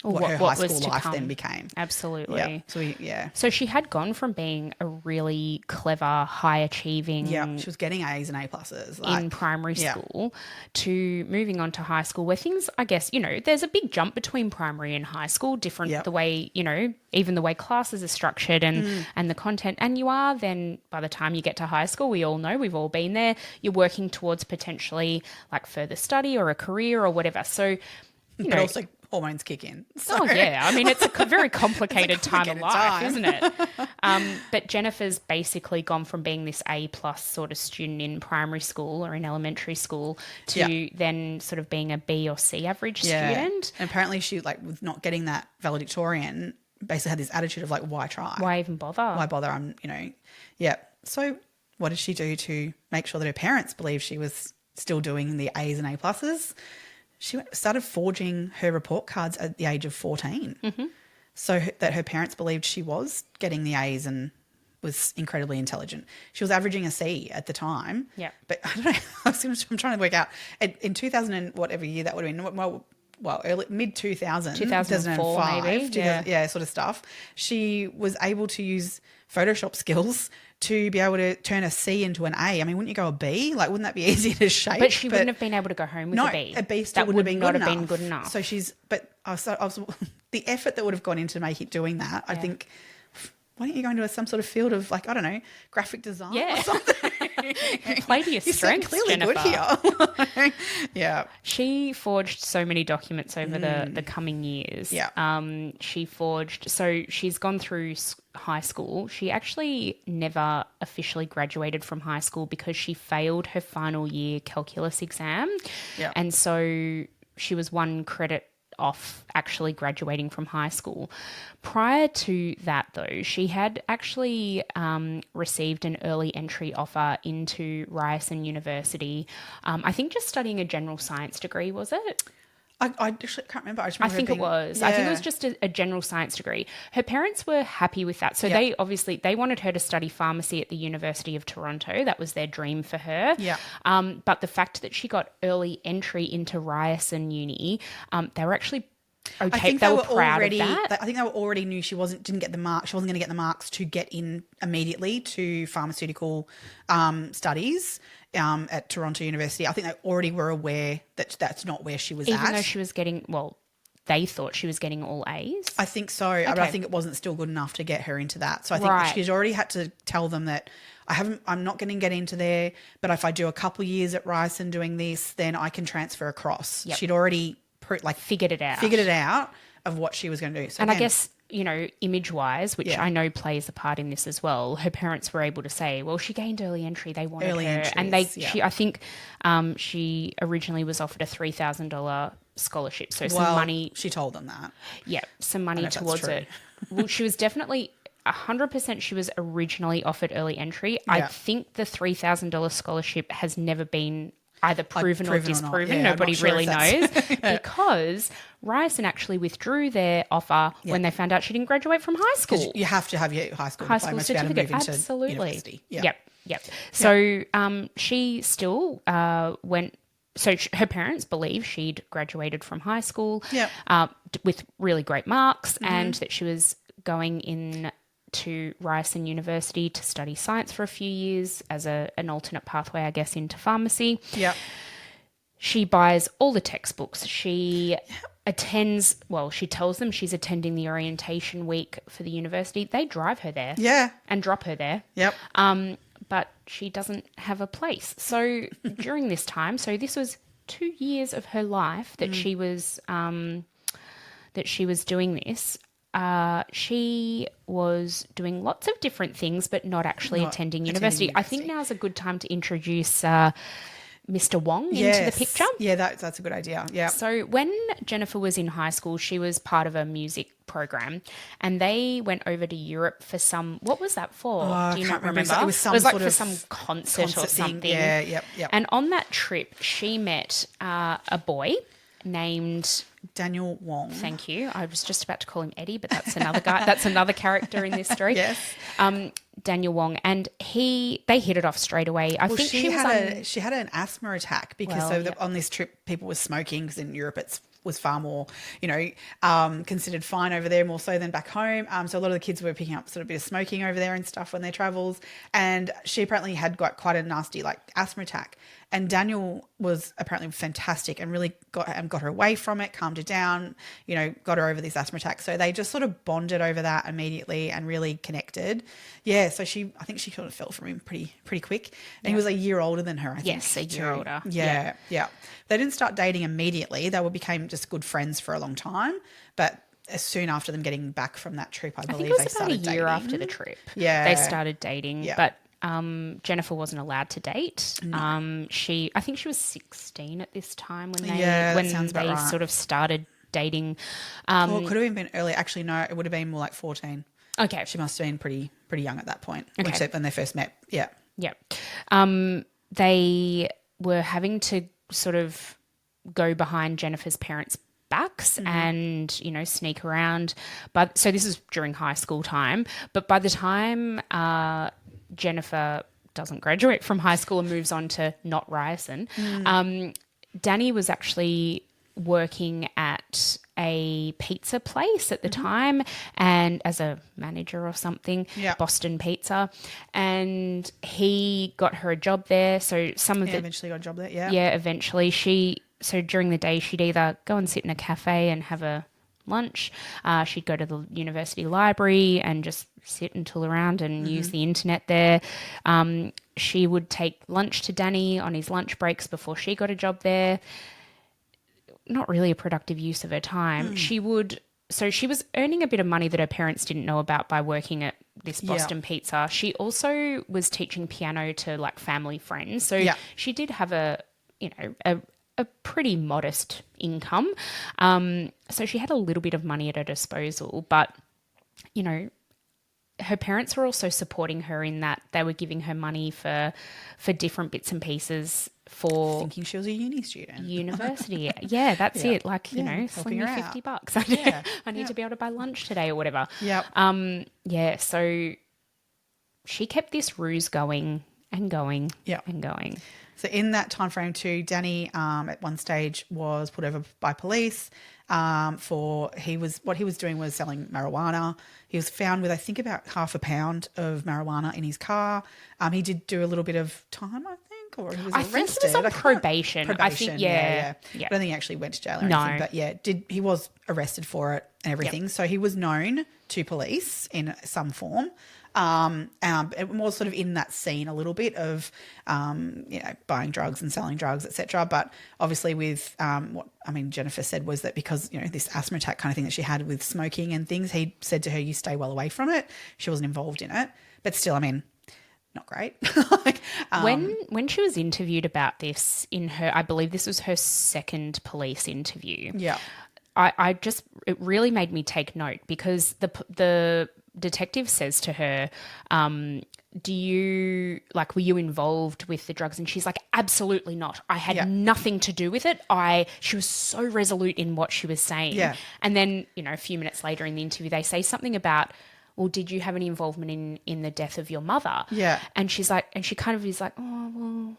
what her high school life then became. Absolutely. Yeah. So she had gone from being a really clever, high achieving. Yeah. She was getting A's and A pluses in primary school to moving on to high school, where things, I guess, there's a big jump between primary and high school, different the way, even the way classes are structured and the content. And you are then, by the time you get to high school, we all know, we've all been there, you're working towards potentially like further study or a career or whatever. So, but also hormones kick in. So. Oh, yeah. I mean, it's a very complicated time of life, isn't it? But Jennifer's basically gone from being this A-plus sort of student in primary school or in elementary school to then sort of being a B or C average student. And apparently she, like, with not getting that valedictorian, basically had this attitude of, like, why try? Why even bother? Why bother? So what did she do to make sure that her parents believed she was still doing the A's and A pluses? She started forging her report cards at the age of 14 so that her parents believed she was getting the A's and was incredibly intelligent. She was averaging a C at the time. Yeah. But I don't know, I'm trying to work out. In 2000 and whatever year that would have been, early, mid-2000s. 2004 maybe. Sort of stuff. She was able to use Photoshop skills to be able to turn a C into an A. I mean, wouldn't you go a B? Like, wouldn't that be easy to shape? But she wouldn't have been able to go home with a B. A B still wouldn't have been good enough. So I was the effort that would have gone into doing that, I think, why don't you go into some sort of field of, like, I don't know, graphic design or something? Play to your strengths, clearly Jennifer. Good here. Yeah. She forged so many documents over the coming years. Yeah. She forged, so she's gone through high school. She actually never officially graduated from high school because she failed her final year calculus exam. Yeah. And so she was one credit off actually graduating from high school. Prior to that, though, she had actually received an early entry offer into Ryerson University. I think just studying a general science degree, was it? I actually can't remember. I just I remember think it was. I think it was just a general science degree. Her parents were happy with that. So they wanted her to study pharmacy at the University of Toronto. That was their dream for her. Yeah. But the fact that she got early entry into Ryerson Uni, they were actually okay. I think they were proud already, of that. I think they were already knew she wasn't going to get the marks to get in immediately to pharmaceutical studies at Toronto University. I think they already were aware that that's not where she was at. Even though she was getting, they thought she was getting all A's. I think so, but I think it wasn't still good enough to get her into that. So I think she's already had to tell them that I'm not going to get into there, but if I do a couple years at Ryerson doing this, then I can transfer across. Yep. She'd already figured it out of what she was going to do. So and again, I guess, image-wise, which I know plays a part in this as well, her parents were able to say, well, she gained early entry, they wanted her. Entries, and I think she originally was offered a $3,000 scholarship. So some money. She told them that. Yeah, some money towards it. Well, she was definitely 100% she was originally offered early entry. Yeah. I think the $3,000 scholarship has never been either proven or disproven. Yeah, nobody really knows because Ryerson actually withdrew their offer when they found out she didn't graduate from high school. You have to have your high school diploma to be able to move into university. Yeah. Yep. So she still went. So her parents believe she'd graduated from high school with really great marks and that she was going in to Ryerson University to study science for a few years as an alternate pathway, I guess, into pharmacy. Yeah. She buys all the textbooks. She attends, she tells them she's attending the orientation week for the university. They drive her there. Yeah. And drop her there. Yep. But she doesn't have a place. So during this time, so this was 2 years of her life that she was doing this. She was doing lots of different things, but not actually attending university. I think now's a good time to introduce Mr. Wong into the picture. Yeah, that's a good idea. Yeah. So when Jennifer was in high school, she was part of a music program and they went over to Europe for what was that for? Do you not remember? It was for some concert or something. Yeah, yep. And on that trip, she met a boy named Daniel Wong. Thank you. I was just about to call him Eddie, but that's another guy. That's another character in this story. Yes. Daniel Wong, and they hit it off straight away. I think she had an asthma attack because on this trip people were smoking because in Europe was far more, considered fine over there more so than back home. So a lot of the kids were picking up sort of a bit of smoking over there and stuff when they travels. And she apparently had got quite a nasty asthma attack. And Daniel was apparently fantastic and really got her away from it, calmed her down, got her over this asthma attack. So they just sort of bonded over that immediately and really connected. Yeah, so I think she kind of fell from him pretty quick. And he was a year older than her, I think. Yes, a year older. Yeah. They didn't start dating immediately. They became just good friends for a long time. But as soon after them getting back from that trip, I believe they started dating. A year after the trip. Yeah. They started dating. Yeah. But Jennifer wasn't allowed to date. No. I think she was 16 at this time when they sort of started dating. It could have been early. Actually, no, it would have been more like 14. Okay. She must have been pretty young at that point, when they first met. Yeah. Yeah. They were having to sort of go behind Jennifer's parents' backs and, sneak around. But so this is during high school time. But by the time Jennifer doesn't graduate from high school and moves on to not Ryerson, Danny was actually working at a pizza place at the time and as a manager or something, Boston Pizza, and he got her a job there. So eventually got a job there. Yeah, eventually so during the day she'd either go and sit in a cafe and have a lunch. She'd go to the university library and just sit and tool around and use the internet there. She would take lunch to Danny on his lunch breaks before she got a job there. Not really a productive use of her time. She was earning a bit of money that her parents didn't know about by working at this Boston Pizza. She also was teaching piano to family friends. So she did have a pretty modest income. So she had a little bit of money at her disposal, but, her parents were also supporting her in that they were giving her money for different bits and pieces for Thinking she was a uni student. university. Yeah, that's Yeah. it. Like, you Yeah, know, helping sling me her out. $50. Yeah. I need to be able to buy lunch today or whatever. Yep. Yeah, so she kept this ruse going and going Yep. and going. So in that time frame too, Danny at one stage was put over by police what he was doing was selling marijuana. He was found with I think about half a pound of marijuana in his car. He did do a little bit of time, I think, or he was I arrested. think he was on probation. I think, yeah. I don't think he actually went to jail or No. anything, but yeah, he was arrested for it and everything. So he was known to police in some form. It was sort of in that scene a little bit of, buying drugs and selling drugs, etc. But obviously with Jennifer said was that because, this asthma attack kind of thing that she had with smoking and things, he said to her, you stay well away from it. She wasn't involved in it. But still, not great. When she was interviewed about this I believe this was her second police interview. Yeah. It really made me take note because the detective says to her, were you involved with the drugs? And she's like, absolutely not. I had nothing to do with it. She was so resolute in what she was saying. Yeah. And then, a few minutes later in the interview, they say something about, well, did you have any involvement in the death of your mother? Yeah. And she's like, and she kind of is like, oh, well,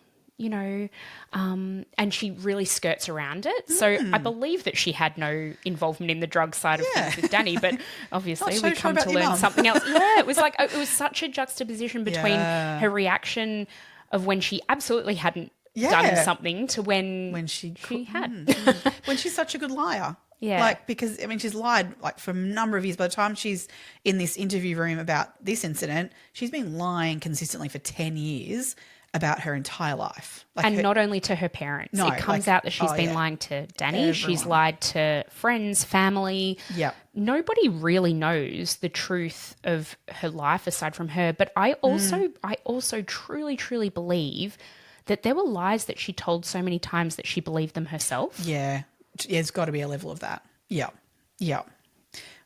and she really skirts around it. So I believe that she had no involvement in the drug side of things with Danny, but obviously we come to learn something else. Yeah, it was such a juxtaposition between her reaction of when she absolutely hadn't done something to when she had. When she's such a good liar. Yeah. Because, she's lied, for a number of years. By the time she's in this interview room about this incident, she's been lying consistently for 10 years about her entire life. Not only to her parents. It comes out that she's been lying to Danny. Everyone. She's lied to friends, family. Yeah. Nobody really knows the truth of her life aside from her. But I also truly, truly believe that there were lies that she told so many times that she believed them herself. Yeah. There's got to be a level of that. Yeah. Yeah.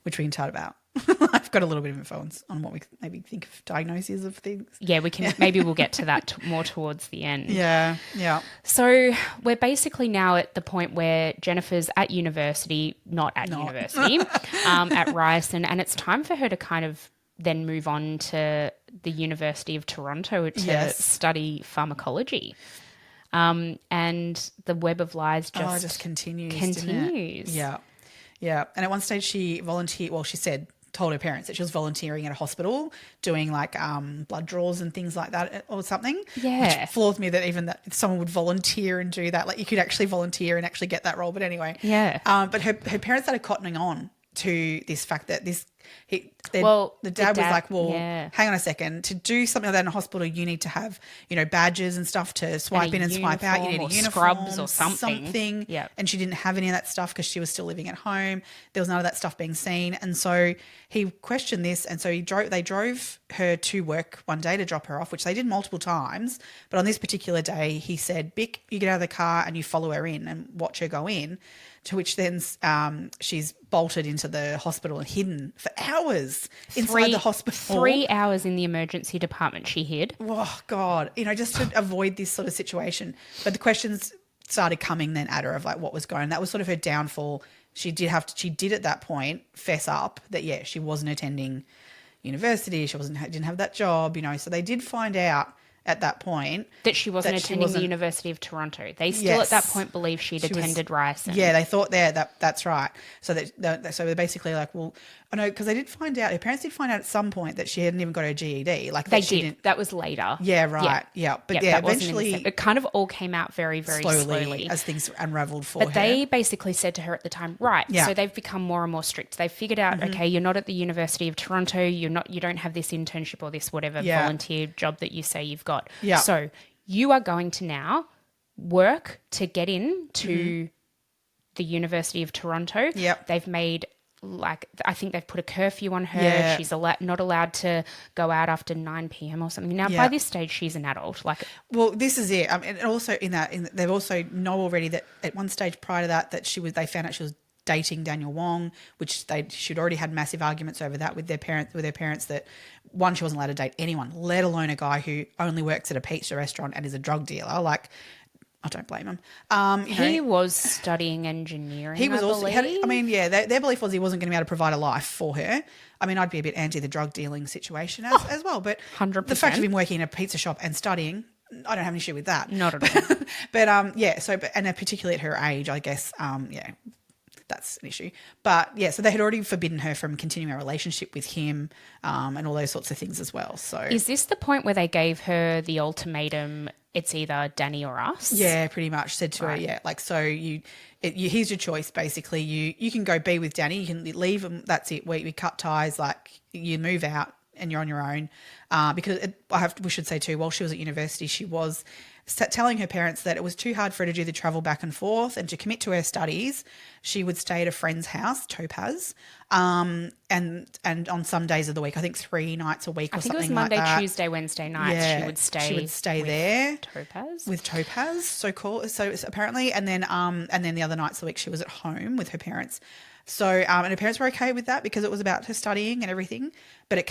Which we can chat about. I've got a little bit of info on what we maybe think of diagnoses of things. Yeah, we can. Maybe we'll get to that more towards the end. Yeah, yeah. So we're basically now at the point where Jennifer's at university, university, at Ryerson, and it's time for her to kind of then move on to the University of Toronto to study pharmacology. And the web of lies just continues. Yeah. Yeah. And at one stage she told her parents that she was volunteering at a hospital doing blood draws and things like that or something. Yeah. Which floors me that even that someone would volunteer and do that. You could actually volunteer and actually get that role. But anyway. Yeah. But her parents started cottoning on to this fact that the dad was like, well, hang on a second. To do something like that in a hospital, you need to have, badges and stuff to swipe in and swipe out. You need a uniform, scrubs or something. Yeah. And she didn't have any of that stuff because she was still living at home. There was none of that stuff being seen. And so he questioned this. And so they drove her to work one day to drop her off, which they did multiple times. But on this particular day, he said, Bick, you get out of the car and you follow her in and watch her go in. To which then she's bolted into the hospital and hidden for hours inside the hospital. 3 hours in the emergency department she hid. Oh, God. Just to avoid this sort of situation. But the questions started coming then at her of what was going on. That was sort of her downfall. She did at that point fess up that, she wasn't attending university. She didn't have that job, So they did find out at that point that she wasn't attending the University of Toronto. They still at that point believed she'd attended Ryerson. Yeah, they thought that's right. So so they're basically like, well, I know, because they did find out, her parents did find out at some point that she hadn't even got her GED. They did. That was later. Yeah, right. Yeah. But eventually it kind of all came out very, very slowly as things unraveled for her. But they basically said to her at the time, right, so they've become more and more strict. They've figured out, okay, you're not at the University of Toronto, you don't have this internship or this whatever volunteer job that you say you've got. Yeah. So you are going to now work to get into the University of Toronto. Yep. They've made I think they've put a curfew on her. Yeah. She's not allowed to go out after 9 p.m. or something. Now, by this stage, she's an adult. Well, this is it. And also they've also know already that at one stage prior to that they found out she was dating Daniel Wong, which she'd already had massive arguments over that with their parents that one, she wasn't allowed to date anyone, let alone a guy who only works at a pizza restaurant and is a drug dealer. Like, I don't blame him. He was studying engineering. He was I also. believe. Their belief was he wasn't going to be able to provide a life for her. I mean, I'd be a bit anti the drug dealing situation as well. But 100%. the fact of him working in a pizza shop and studying, I don't have an issue with that. Not at all. But and particularly at her age, I guess, that's an issue. But yeah, so they had already forbidden her from continuing a relationship with him, and all those sorts of things as well. So is this the point where they gave her the ultimatum? It's either Danny or us. Yeah, pretty much said to her, yeah, like, so here's your choice. Basically, you can go be with Danny, you can leave, and that's it. We cut ties, like you move out and you're on your own. Because we should say too, while she was at university, she was telling her parents that it was too hard for her to do the travel back and forth and to commit to her studies. She would stay at a friend's house, Topaz, and on some days of the week, I think 3 nights a week or something like that. I think it was Monday, Tuesday, Wednesday nights. Yeah, she would stay there Topaz. With Topaz. So cool. So apparently, and then the other nights of the week she was at home with her parents. So, and her parents were okay with that because it was about her studying and everything. But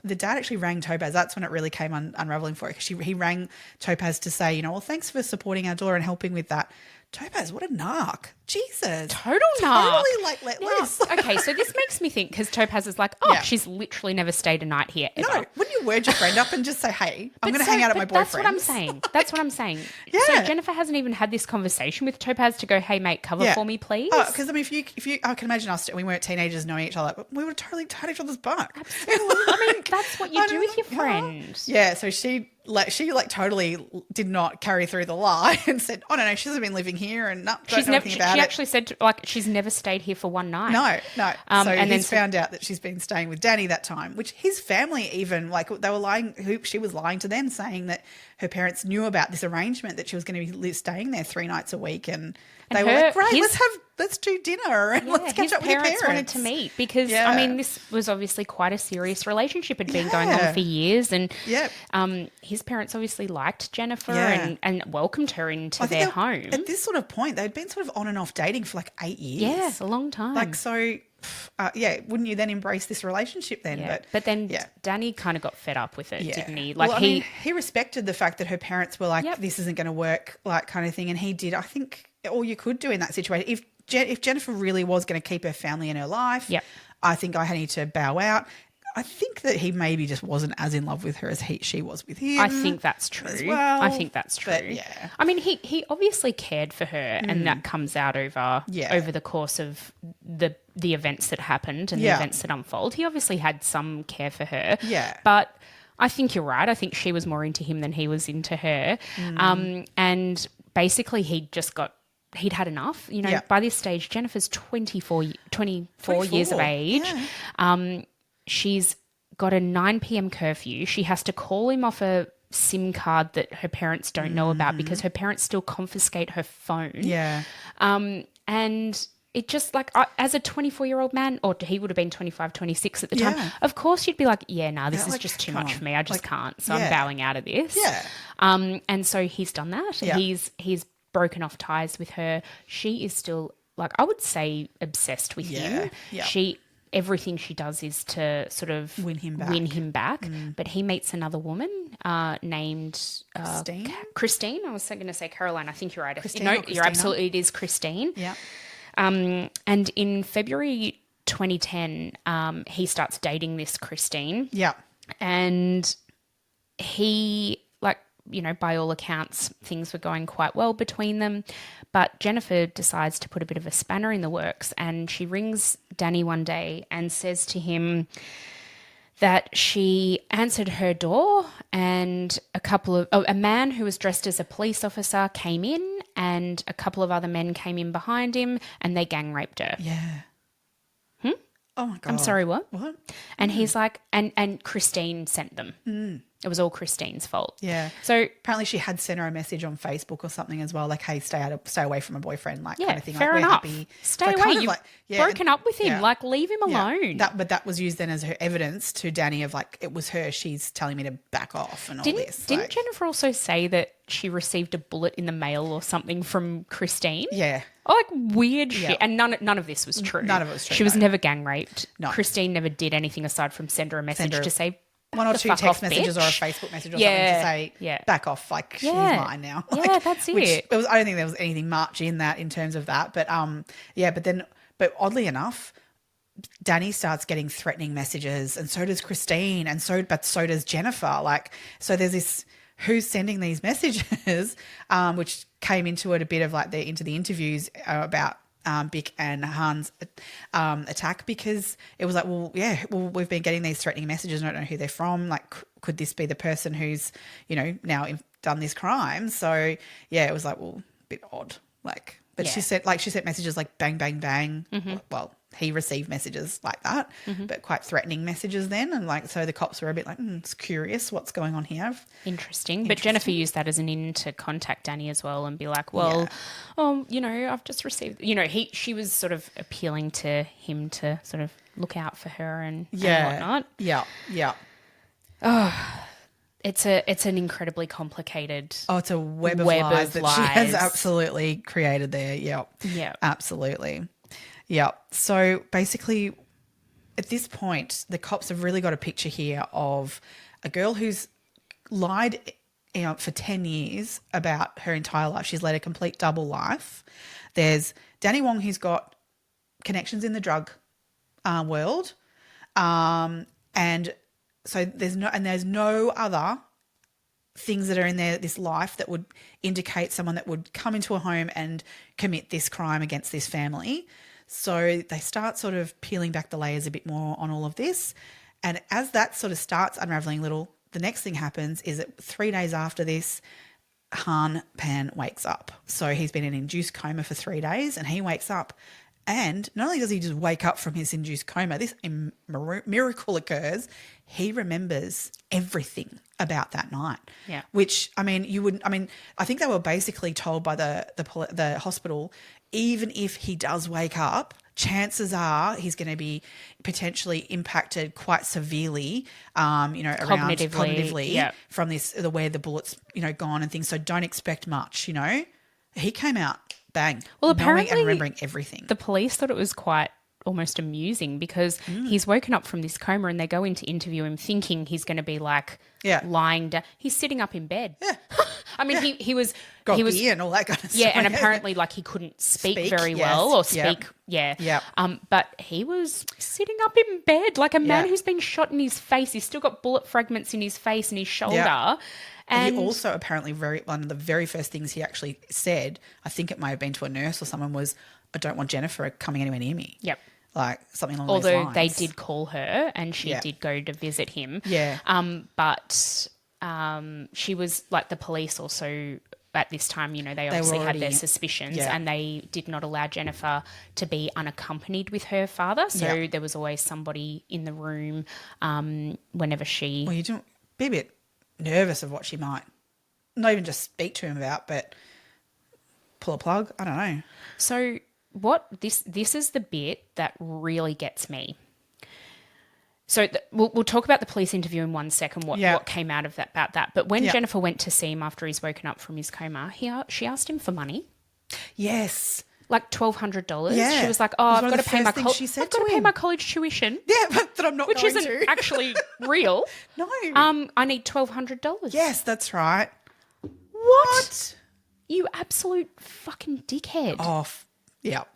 the dad actually rang Topaz. That's when it really came unraveling for her, because he rang Topaz to say, well, thanks for supporting our daughter and helping with that. Topaz, what a narc. Jesus. Total narc. Totally let loose. Okay, so this makes me think, because Topaz is like, she's literally never stayed a night here ever. No, wouldn't you word your friend up and just say, hey, I'm going to hang out at my boyfriend's? That's what I'm saying. Yeah. So Jennifer hasn't even had this conversation with Topaz to go, hey, mate, cover for me, please. Oh, because I mean, if you, I can imagine us, we weren't teenagers knowing each other, but we would totally tied each other's butt. Absolutely. I mean, that's what you do with your friend. Yeah, so she totally did not carry through the lie and said, oh, no, she hasn't been living here and don't know anything about it. She actually said, she's never stayed here for one night. No. So he's found out that she's been staying with Danny that time, which his family even, they were lying, she was lying to them, saying that her parents knew about this arrangement, that she was going to be staying there 3 nights a week, and they were like, great, let's do dinner and let's catch up with your parents. His parents wanted to meet because, I mean, this was obviously quite a serious relationship. It had been going on for years, and his parents obviously liked Jennifer and welcomed her into their home. At this sort of point, they'd been sort of on and off dating for like 8 years. Yeah, a long time. Wouldn't you then embrace this relationship then? Yeah. But then Danny kind of got fed up with it, didn't he? He respected the fact that her parents were like, this isn't going to work, like, kind of thing. And he did, I think, all you could do in that situation. If Jennifer really was going to keep her family in her life, I think I need to bow out. I think that he maybe just wasn't as in love with her as she was with him. I think that's true. As well. I think that's true. But, yeah. I mean, he obviously cared for her, and that comes out over the course of the events that happened and the events that unfold. He obviously had some care for her. Yeah. But I think you're right. I think she was more into him than he was into her. And basically he'd had enough. By this stage, Jennifer's 24 years of age. Yeah. She's got a 9 p.m. curfew. She has to call him off a SIM card that her parents don't know about, because her parents still confiscate her phone. Yeah. And it just, like, as a 24-year-old man, or he would have been 25, 26 at the time, of course you'd be like, this is just too much for me. I just can't. So I'm bowing out of this. Yeah. And so he's done that. Yeah. He's broken off ties with her. She is still, like, I would say, obsessed with him. Yeah. Everything she does is to sort of win him back. But he meets another woman named Christine. I was going to say Caroline. I think you're right. You're absolutely, it is Christine. Yeah. And in February 2010, he starts dating this Christine. Yeah. And he, by all accounts, things were going quite well between them. But Jennifer decides to put a bit of a spanner in the works, and she rings Danny one day and says to him that she answered her door, and a man who was dressed as a police officer came in, and a couple of other men came in behind him, and they gang raped her. Yeah. Oh my God. I'm sorry, what? What? And he's like, and Christine sent them. It was all Christine's fault. Yeah. So apparently she had sent her a message on Facebook or something as well, like, hey, stay away from a boyfriend, like, yeah, kind of thing. fair like, enough. We're happy. Stay So away. kind of You've like, broken up with him. yeah. Like, leave him alone. But that was used then as her evidence to Danny of like, it was her, she's telling me to back off and all this. Didn't Jennifer also say that she received a bullet in the mail or something from Christine? Yeah. Oh, like weird shit. And none of this was true. None of it was true. She was never gang raped. No. Christine never did anything aside from send her a message to say, one or two text messages or a Facebook message or something to say, back off, like, she's mine now. Like, yeah, that's it. I don't think there was anything much in that in terms of that. But but oddly enough, Danny starts getting threatening messages, and so does Christine, but so does Jennifer. Like, so there's this, who's sending these messages, which came into it a bit of like into the interviews about Bick and Han's attack, because it was like, we've been getting these threatening messages. I don't know who they're from. Like, could this be the person who's, now done this crime? So yeah, it was like, well, a bit odd. Like, but she sent messages like bang, bang, bang. Mm-hmm. Well, he received messages like that, but quite threatening messages then. And like, so the cops were a bit like, it's curious what's going on here. Interesting. But Jennifer used that as an in to contact Danny as well and be like, well, I've just received, she was sort of appealing to him to sort of look out for her and whatnot. Yeah. Yeah. It's an incredibly complicated. Oh, it's a web of lies that she has absolutely created there. Yep. Yeah. Absolutely. Yeah. So basically, at this point, the cops have really got a picture here of a girl who's lied for 10 years about her entire life. She's led a complete double life. There's Danny Wong, who's got connections in the drug world. And so there's no other things that are in this life that would indicate someone that would come into a home and commit this crime against this family. So they start sort of peeling back the layers a bit more on all of this. And as that sort of starts unraveling the next thing happens is that 3 days after this, Han Pan wakes up. So he's been in an induced coma for 3 days, and he wakes up. And not only does he just wake up from his induced coma, this miracle occurs. He remembers everything about that night. Yeah. Which, I think they were basically told by the hospital, even if he does wake up, chances are he's going to be potentially impacted quite severely, cognitively from this, where the bullets, gone and things. So don't expect much, He came out bang. Well, apparently, and remembering everything. The police thought it was quite almost amusing because he's woken up from this coma and they go in to interview him thinking he's going to be like lying down. He's sitting up in bed. Yeah. I mean, he was and all that kind of stuff. Yeah, and apparently like he couldn't speak very well or speak. Yep. Yeah. But he was sitting up in bed like a man who's been shot in his face. He's still got bullet fragments in his face and his shoulder. Yeah. And he also apparently one of the very first things he actually said, I think it may have been to a nurse or someone, was, I don't want Jennifer coming anywhere near me. Yep. Like something along those lines. Although they did call her and she did go to visit him. Yeah. But she was like, the police also at this time, they obviously had their suspicions and they did not allow Jennifer to be unaccompanied with her father. So there was always somebody in the room whenever she... Well, you don't be a bit nervous of what she might not even just speak to him about, but pull a plug. I don't know. So this is the bit that really gets me. So we'll talk about the police interview in 1 second, what came out of that about that. But when Jennifer went to see him after he's woken up from his coma, she asked him for money. Yes. Like $1,200. Yeah. She was like, I've got to pay my college tuition. Yeah, but that I'm not which going isn't to. actually real. No. I need $1,200. Yes, that's right. What? You absolute fucking dickhead. Oh, Yep.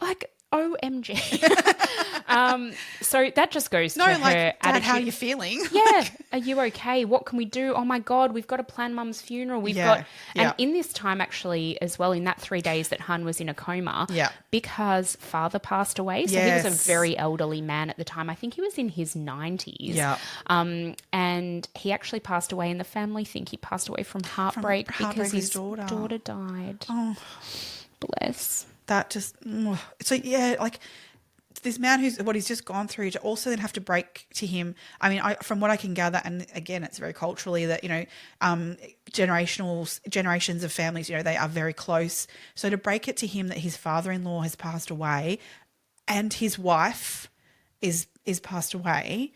Like, OMG. So that just goes to her Dad, attitude. how are you feeling? Yeah. Are you okay? What can we do? Oh my God, we've got to plan Mum's funeral. And in this time actually as well, in that 3 days that Han was in a coma, because father passed away. So he was a very elderly man at the time. I think he was in his 90s. Yeah. And he actually passed away, and the family think he passed away from heartbreak because his daughter died. Oh. Bless. That just... So, yeah, like... this man what he's just gone through, to also then have to break to him. I mean, from what I can gather, and again, it's very culturally that, generations of families, they are very close. So to break it to him that his father-in-law has passed away and his wife is passed away.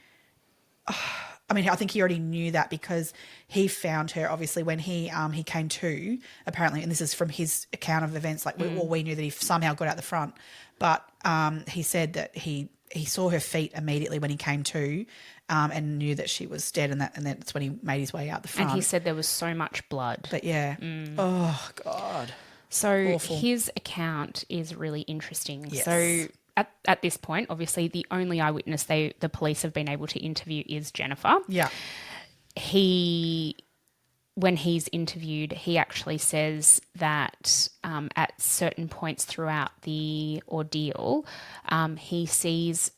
I mean, I think he already knew that because he found her, obviously, when he came to, apparently, and this is from his account of events, like we knew that he somehow got out the front, but he said that he saw her feet immediately when he came to, and knew that she was dead, and that's when he made his way out the front. And he said there was so much blood. But yeah, oh God. So Awful. His account is really interesting. Yes. So at this point, obviously, the only eyewitness the police have been able to interview is Jennifer. Yeah. When he's interviewed, he actually says that at certain points throughout the ordeal, he sees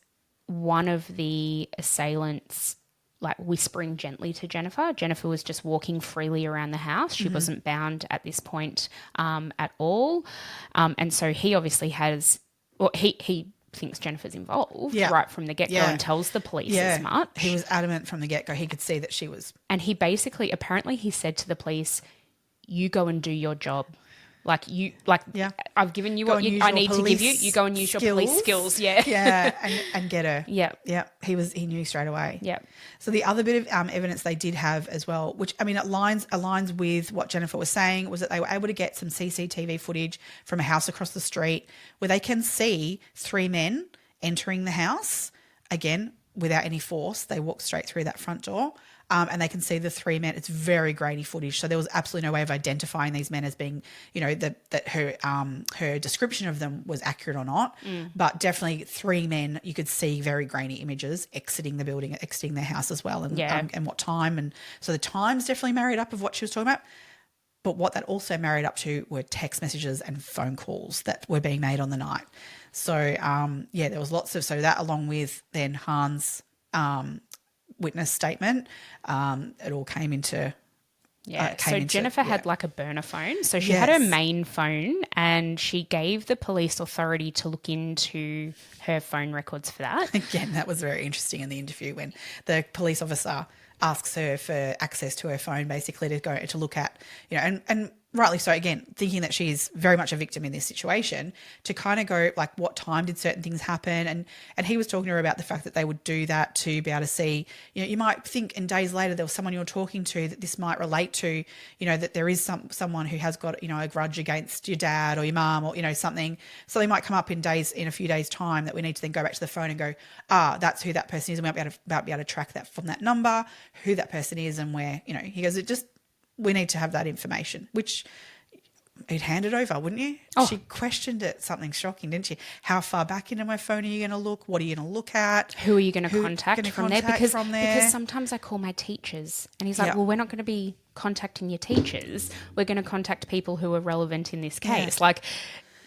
one of the assailants like whispering gently to Jennifer. Jennifer was just walking freely around the house. She wasn't bound at this point at all. And so he obviously he thinks Jennifer's involved right from the get-go and tells the police as much. He was adamant from the get-go. He could see that she was. And he apparently he said to the police, you go and do your job. I've given you what I need to give you. You go and use your police skills. Yeah. Yeah. And get her. Yeah. Yeah. He knew straight away. Yeah. So the other bit of evidence they did have as well, which, I mean, it aligns with what Jennifer was saying, was that they were able to get some CCTV footage from a house across the street where they can see 3 men entering the house, again, without any force. They walked straight through that front door. And they can see the 3 men. It's very grainy footage. So there was absolutely no way of identifying these men as being, that her description of them was accurate or not. But definitely 3 men, you could see very grainy images exiting the building, exiting their house as well, and what time. And so the times definitely married up of what she was talking about. But what that also married up to were text messages and phone calls that were being made on the night. So, there was lots of, so that along with then Hans' witness statement, it all came into Jennifer had like a burner phone. So she had her main phone, and she gave the police authority to look into her phone records for that. Again, that was very interesting in the interview when the police officer asks her for access to her phone, basically to look at, and rightly so, again, thinking that she's very much a victim in this situation, to kind of go like, what time did certain things happen? And he was talking to her about the fact that they would do that to be able to see, you might think in days later there was someone you're talking to that this might relate to, that there is someone who has got, a grudge against your dad or your mum or, something. So they might come up in a few days time that we need to then go back to the phone and go, that's who that person is. And we might be able to track that from that number, who that person is and where, he goes, we need to have that information, which you'd hand it over, wouldn't you? Oh. She questioned it, something shocking, didn't she? How far back into my phone are you going to look? What are you going to look at? Who are you going to contact from there? Because sometimes I call my teachers and he's like, well, we're not going to be contacting your teachers. We're going to contact people who are relevant in this case. Yeah. Like,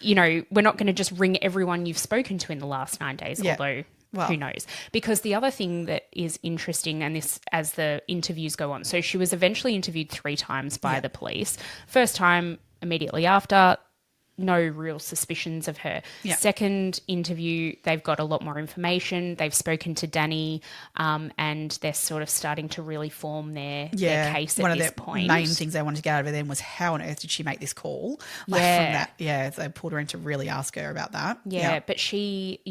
we're not going to just ring everyone you've spoken to in the last 9 days, although... Well, who knows? Because the other thing that is interesting, and this as the interviews go on, so she was eventually interviewed 3 times by the police. First time, immediately after, no real suspicions of her. Yeah. Second interview, they've got a lot more information. They've spoken to Danny, and they're sort of starting to really form their case at this point. One of the main things they wanted to get out of her then was how on earth did she make this call? From that, they pulled her in to really ask her about that. Yeah. But she,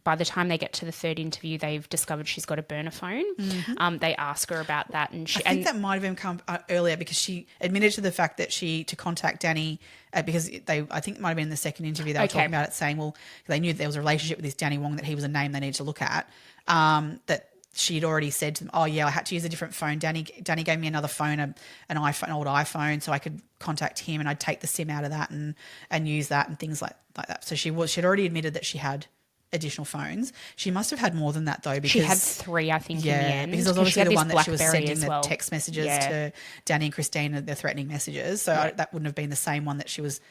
by the time they get to the 3rd interview, they've discovered she's got a burner phone. Mm-hmm. They ask her about that. And I think that might have even come earlier because she admitted to the fact that to contact Danny because I think it might have been in the 2nd interview they were talking about it, saying, well, they knew that there was a relationship with this Danny Wong, that he was a name they needed to look at, that she'd already said to them, I had to use a different phone. Danny gave me another phone, an old iPhone, so I could contact him and I'd take the SIM out of that and use that and things like that. So she'd already admitted that she had additional phones. She must have had more than that though, because she had 3, I think, in the end. Because it was obviously the one that she was sending the text messages to Danny and Christine, the threatening messages. So that wouldn't have been the same one that she was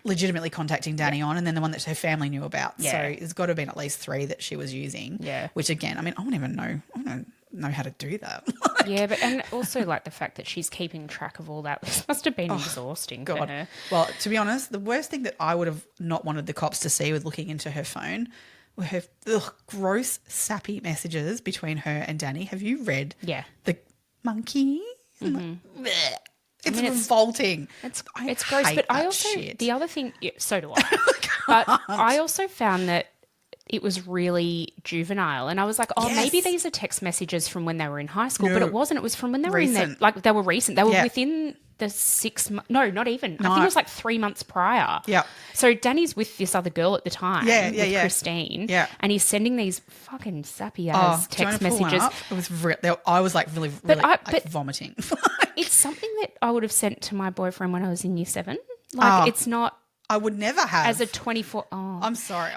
legitimately contacting Danny on, and then the one that her family knew about. Yeah. So it's got to have been at least 3 that she was using. Yeah. Which again, I mean, I wouldn't even know. I don't know how to do that. And also like the fact that she's keeping track of all that. This must have been exhausting for her. Well, to be honest, the worst thing that I would have not wanted the cops to see with looking into her phone were her gross, sappy messages between her and Danny. Have you read Yeah. the monkey? Mm-hmm. It's revolting. It's gross. But I also, shit. the other thing, yeah, so do I. But I also found that it was really juvenile. And I was like, maybe these are text messages from when they were in high school. No. But it wasn't. It was from when they were in their, like, they were recent. They were within the 6 months. No, not even. I think it was like 3 months prior. Yeah. So Danny's with this other girl at the time. With Christine. Yeah. And he's sending these fucking sappy ass text messages. It was I was like really vomiting. It's something that I would have sent to my boyfriend when I was in year 7. Like, it's not. I would never have. As a 24... Oh. I'm sorry.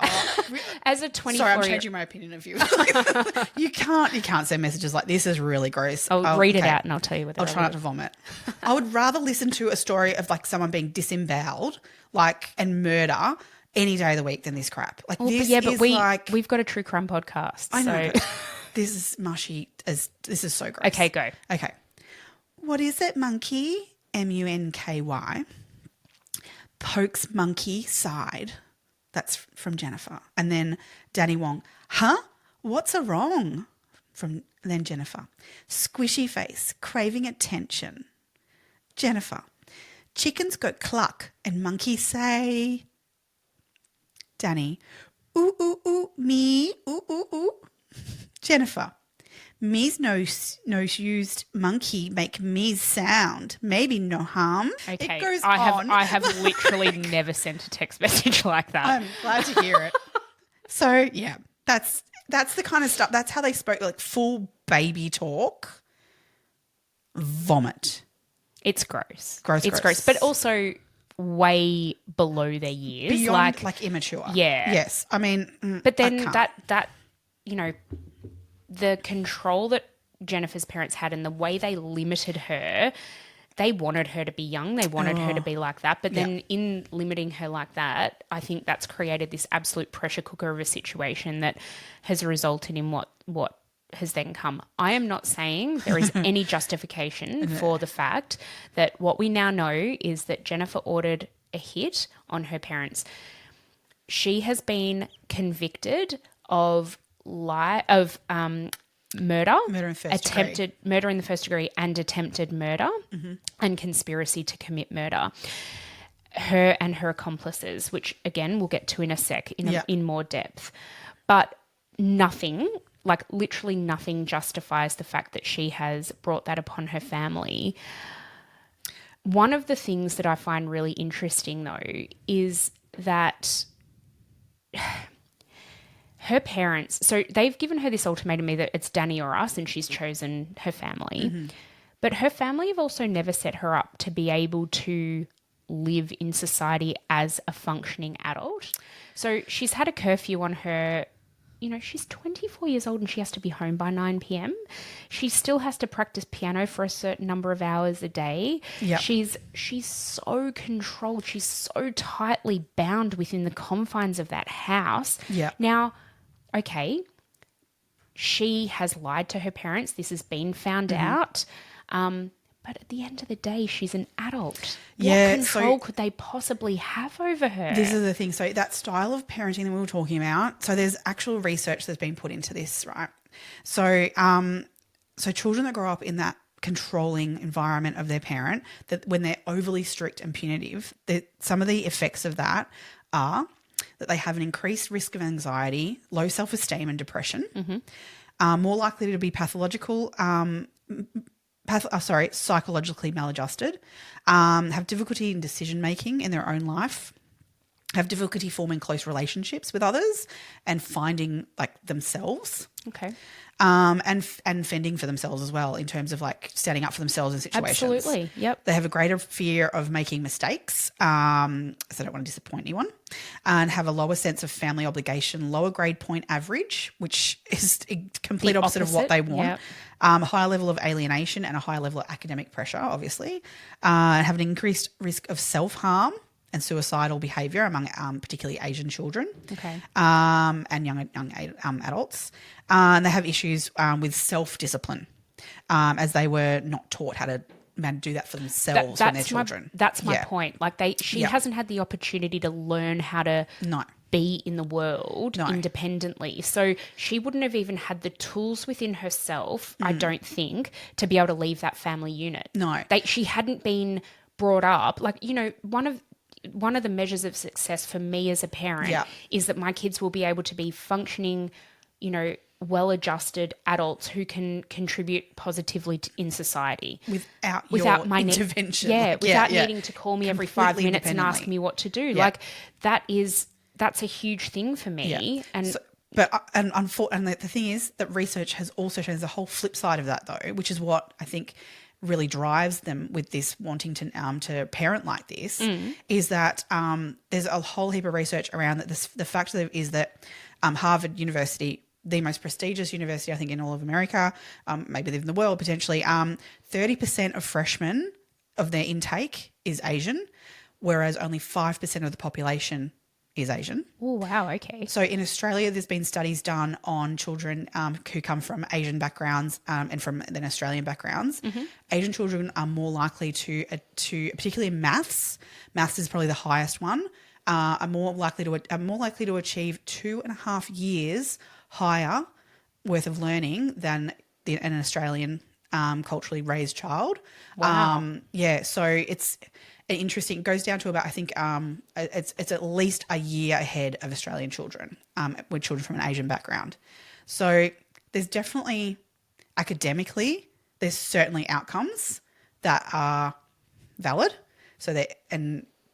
As a 24... Sorry, I'm changing my opinion of you. You can't send messages like, this is really gross. I'll read it out and I'll tell you whether I'll try not to vomit. I would rather listen to a story of like someone being disemboweled and murder any day of the week than this crap. Like we've got a true crime podcast. I know. This is mushy. This is so gross. Okay, go. Okay. What is it, monkey? MUNKY. Pokes monkey side. That's from Jennifer. And then Danny Wong. Huh? What's a wrong? Then Jennifer. Squishy face, craving attention. Jennifer. Chickens go cluck and monkeys say. Danny. Ooh, ooh, ooh, me. Ooh, ooh, ooh. Jennifer. Me's nose-used monkey make me's sound. Maybe no harm. Okay. It goes on. I have literally never sent a text message like that. I'm glad to hear it. So, yeah, that's the kind of stuff. That's how they spoke, like full baby talk. Vomit. It's gross. It's gross. But also way below their years. Beyond, like immature. Yeah. Yes. I mean. But then that, you know, the control that Jennifer's parents had and the way they limited her, they wanted her to be young. They wanted her to be like that. But then in limiting her like that, I think that's created this absolute pressure cooker of a situation that has resulted in what has then come. I am not saying there is any justification for the fact that what we now know is that Jennifer ordered a hit on her parents. She has been convicted of murder in the first degree and attempted murder and conspiracy to commit murder. Her and her accomplices, which again we'll get to in a sec in more depth. But nothing, like literally nothing, justifies the fact that she has brought that upon her family. One of the things that I find really interesting though is that her parents, so they've given her this ultimatum either it's Danny or us, and she's chosen her family. But her family have also never set her up to be able to live in society as a functioning adult. So she's had a curfew on her. You know, she's 24 years old and she has to be home by 9 p.m. She still has to practice piano for a certain number of hours a day. Yep. She's so controlled. She's so tightly bound within the confines of that house. Yeah. Now, okay, she has lied to her parents. This has been found out. But at the end of the day, she's an adult. What control could they possibly have over her? This is the thing. So that style of parenting that we were talking about, so there's actual research that's been put into this, right? So so children that grow up in that controlling environment of their parent, that when they're overly strict and punitive, some of the effects of that are that they have an increased risk of anxiety, low self-esteem and depression, more likely to be psychologically maladjusted, have difficulty in decision-making in their own life, have difficulty forming close relationships with others and finding like themselves. Okay. And fending for themselves as well in terms of like standing up for themselves in situations. Absolutely. Yep. They have a greater fear of making mistakes, so they don't want to disappoint anyone, and have a lower sense of family obligation, lower grade point average, which is a complete opposite of what they want. Yep. A higher level of alienation and a higher level of academic pressure, obviously. Have an increased risk of self-harm and suicidal behaviour among particularly Asian children, and young adults. And they have issues with self-discipline, as they were not taught how to do that for themselves when they're children. That's my point. Like she hasn't had the opportunity to learn how to be in the world No. independently. So she wouldn't have even had the tools within herself, I don't think, to be able to leave that family unit. No. She hadn't been brought up. Like, you know, one of the measures of success for me as a parent is that my kids will be able to be functioning, you know, well-adjusted adults who can contribute positively in society without my intervention. Without needing to call me every 5 minutes and ask independently. me what to do. Like that's a huge thing for me. And so, and the thing is that research has also shown there's a whole flip side of that though, which is what I think really drives them with this wanting to parent like this, is that there's a whole heap of research around that. The fact is that Harvard University, the most prestigious university, I think, in all of America, maybe even the world potentially, 30% of freshmen of their intake is Asian, whereas only 5% of the population is Asian. Oh, wow, okay. So in Australia, there's been studies done on children who come from Asian backgrounds and from then Australian backgrounds. Asian children are more likely to particularly in maths is probably the highest one, are more likely to achieve 2.5 years higher worth of learning than an Australian culturally raised child. Wow. So it's interesting. It goes down to about, I think, it's at least a year ahead of Australian children with children from an Asian background. So there's definitely, academically, there's certainly outcomes that are valid.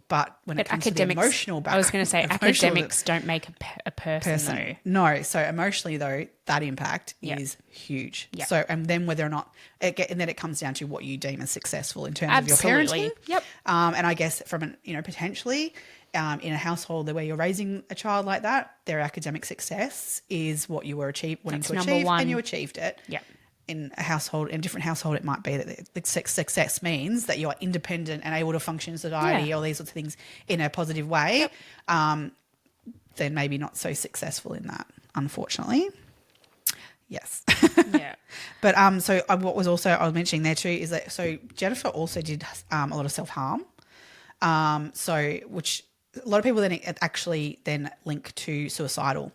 But when it comes to the emotional background, I was going to say academics don't make a person though. No. So emotionally though, that impact is huge. Yep. So, and then whether or not, and then it comes down to what you deem as successful in terms of your parenting. Yep. And I guess from potentially in a household where you're raising a child like that, their academic success is what you were wanting to achieve, and you achieved it. Yep. In a different household, it might be that the success means that you're independent and able to function in society, all these sorts of things in a positive way. Then maybe not so successful in that, unfortunately. Yes. Yeah. But so what was also I was mentioning there too is that Jennifer also did a lot of self-harm. Which a lot of people then actually then link to suicidal,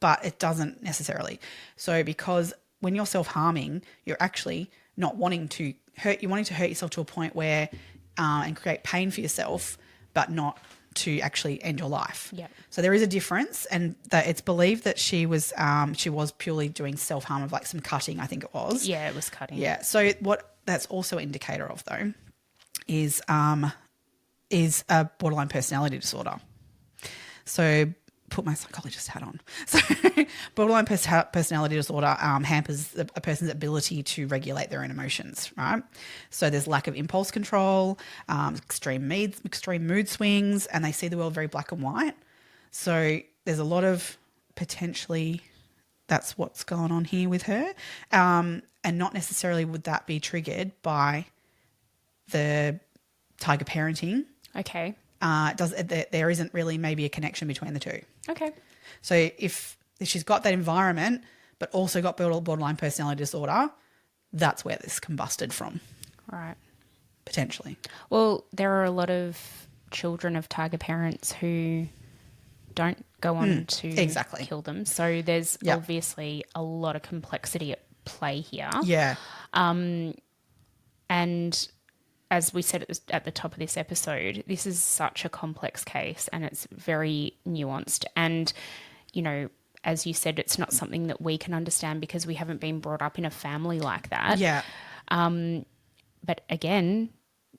but it doesn't necessarily. So because when you're self-harming, you're actually not wanting to hurt. You're wanting to hurt yourself to a point where and create pain for yourself, but not to actually end your life. Yep. So there is a difference, and that it's believed that she was purely doing self-harm of like some cutting, I think it was. Yeah, it was cutting. Yeah. So what that's also an indicator of though is a borderline personality disorder. So put my psychologist hat on. So borderline personality disorder hampers a person's ability to regulate their own emotions, right? So there's lack of impulse control, extreme mood swings, and they see the world very black and white. So there's a lot of potentially that's what's going on here with her, and not necessarily would that be triggered by the tiger parenting. Okay. There isn't really maybe a connection between the two. Okay. So if she's got that environment, but also got borderline personality disorder, that's where this combusted from. Right. Potentially. Well, there are a lot of children of tiger parents who don't go on to kill them. So there's obviously a lot of complexity at play here. Yeah. And as we said at the top of this episode, this is such a complex case and it's very nuanced. And, you know, as you said, it's not something that we can understand because we haven't been brought up in a family like that. Yeah. But again,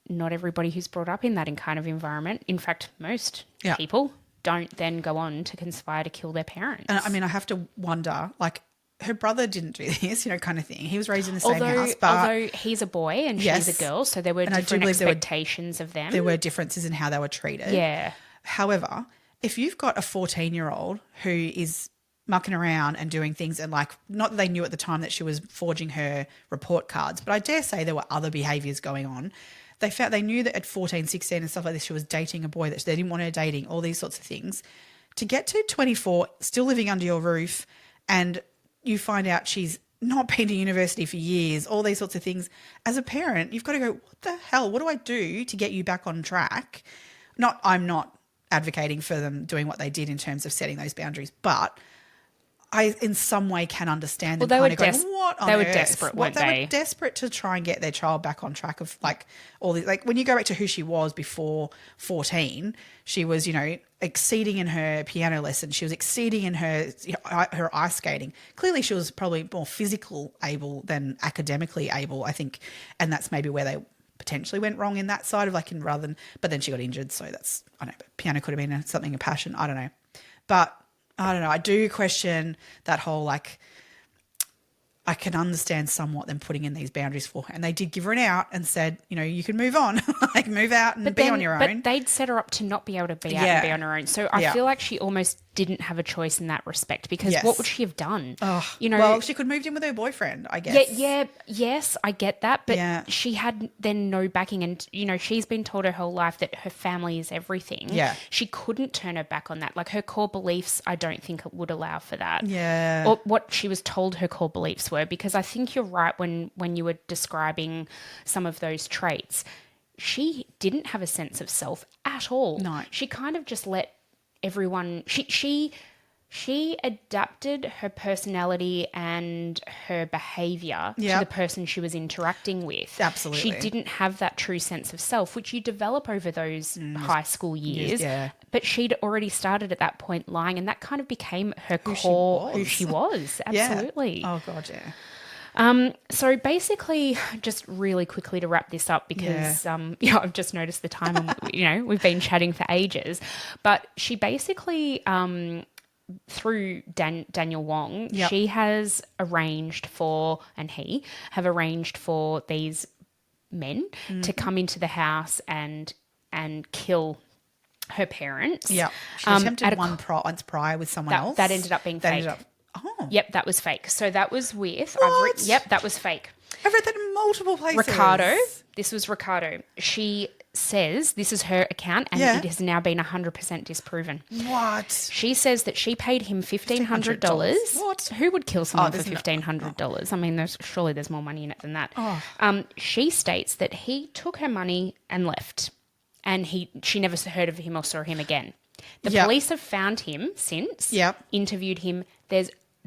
not everybody who's brought up in that kind of environment, in fact, most people don't then go on to conspire to kill their parents. And I mean, I have to wonder, like, her brother didn't do this, kind of thing. He was raised in the same house. But although he's a boy and she's a girl, so there were different expectations of them. There were differences in how they were treated. Yeah. However, if you've got a 14-year-old who is mucking around and doing things and like, not that they knew at the time that she was forging her report cards, but I dare say there were other behaviours going on. They knew that at 14, 16 and stuff like this, she was dating a boy that they didn't want her dating, all these sorts of things. To get to 24, still living under your roof, and you find out she's not been to university for years, all these sorts of things. As a parent, you've got to go, what the hell? What do I do to get you back on track? I'm not advocating for them doing what they did in terms of setting those boundaries, but I, in some way, can understand them. Well, What on they were earth? desperate, weren't They they? were desperate to try and get their child back on track of like all the, like when you go back to who she was before 14, she was, you know, exceeding in her piano lesson. She was exceeding in her ice skating. Clearly, she was probably more physical able than academically able, I think, and that's maybe where they potentially went wrong in that side of like, in rather than, but then she got injured, so that's, I don't know, piano could have been something, a passion, I don't know, but I don't know. I do question that whole, like, I can understand somewhat them putting in these boundaries for her. And they did give her an out and said, you know, you can move on, like move out and be on your own. But they'd set her up to not be able to be out and be on her own. So I feel like she almost didn't have a choice in that respect, because what would she have done? You know, well, she could have moved in with her boyfriend, I guess. Yes, I get that. But she had then no backing, and, you know, she's been told her whole life that her family is everything. Yeah. She couldn't turn her back on that. Like, her core beliefs, I don't think it would allow for that. Yeah. Or what she was told her core beliefs were, because I think you're right when you were describing some of those traits. She didn't have a sense of self at all. No. She kind of just let everyone, she adapted her personality and her behavior to the person she was interacting with. Absolutely. She didn't have that true sense of self, which you develop over those high school years. Yeah. But she'd already started at that point lying, and that kind of became her who she was. Absolutely. Oh, God, yeah. So basically, just really quickly to wrap this up, because I've just noticed the time, and you know, we've been chatting for ages. But she basically, through Daniel Wong, she has arranged for, and he have arranged for these men to come into the house and kill her parents. Yeah, she attempted once prior with someone else. That ended up being fake. Oh. Yep, that was fake. So that was with... What? That was fake. I've read that in multiple places. Ricardo. This was Ricardo. She says, this is her account, and it has now been 100% disproven. What? She says that she paid him $1,500. What? Who would kill someone for $1,500? I mean, surely there's more money in it than that. She states that he took her money and left, and she never heard of him or saw him again. The police have found him since, interviewed him.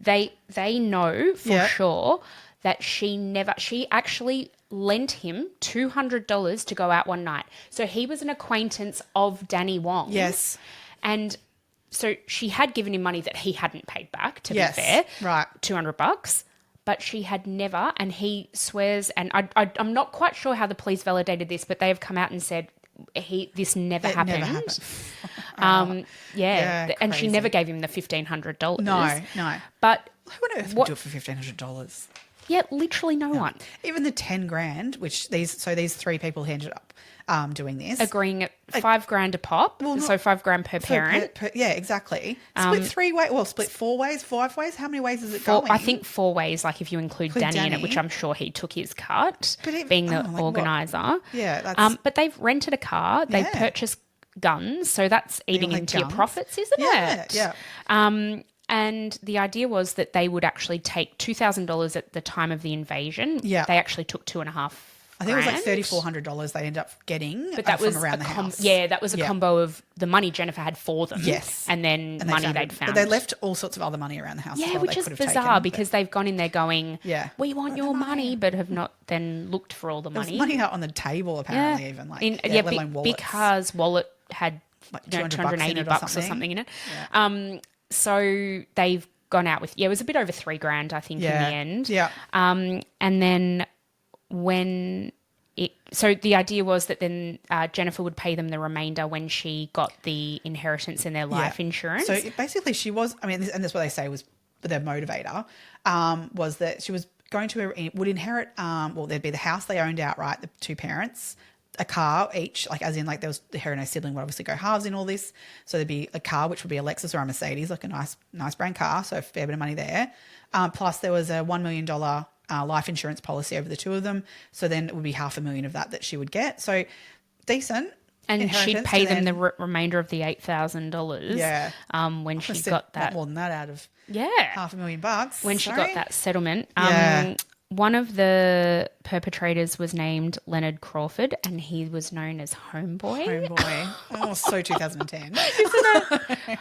They know for sure that she actually lent him $200 to go out one night. So he was an acquaintance of Danny Wong. Yes. And so she had given him money that he hadn't paid back, to be fair. Right. $200. But she had never, and he swears, and I'm not quite sure how the police validated this, but they have come out and said this never happened. Never happened. And she never gave him the $1,500. No. But who on earth would do it for $1,500? Yeah, literally no one. Even the 10 grand, which these three people ended up doing this. Agreeing at $5,000 a pop, so $5,000 per parent. Yeah, exactly. Split 3 ways, split 4 ways, 5 ways. How many ways is it going? I think 4 ways, like if you include Danny in it, which I'm sure he took his cut, being the organiser. Yeah, that's... but they've rented a car, they've purchased guns, so that's eating into your profits, isn't it? Yeah. And the idea was that they would actually take $2,000 at the time of the invasion. Yeah. They actually took $2,500. I think it was like $3,400 they ended up getting was from around the house. Yeah, that was a combo of the money Jennifer had for them. Yes. And then money they'd found. But they left all sorts of other money around the house. Yeah, which is bizarre because they've gone in there going, we want your money, but have not then looked for all the money. There's money out on the table apparently even. Let alone wallets. Big Car's wallet had like $280 or something in it. Yeah. So they've gone out with, it was a bit over $3,000, I think, in the end. Yeah. And then so the idea was that then Jennifer would pay them the remainder when she got the inheritance in their life insurance. So basically she was, and that's what they say was their motivator, was that she was would inherit, there'd be the house they owned outright, the two parents, a car each, like as in like there was her and her sibling would obviously go halves in all this. So there'd be a car, which would be a Lexus or a Mercedes, like a nice brand car. So a fair bit of money there. Plus there was a $1 million life insurance policy over the two of them. So then it would be $500,000 of that she would get. So decent. And she'd pay them the remainder of the $8,000. Yeah. When she got that. More than that out of $500,000 bucks. When she got that settlement. one of the perpetrators was named Leonard Crawford, and he was known as Homeboy. Homeboy. Oh, so 2010.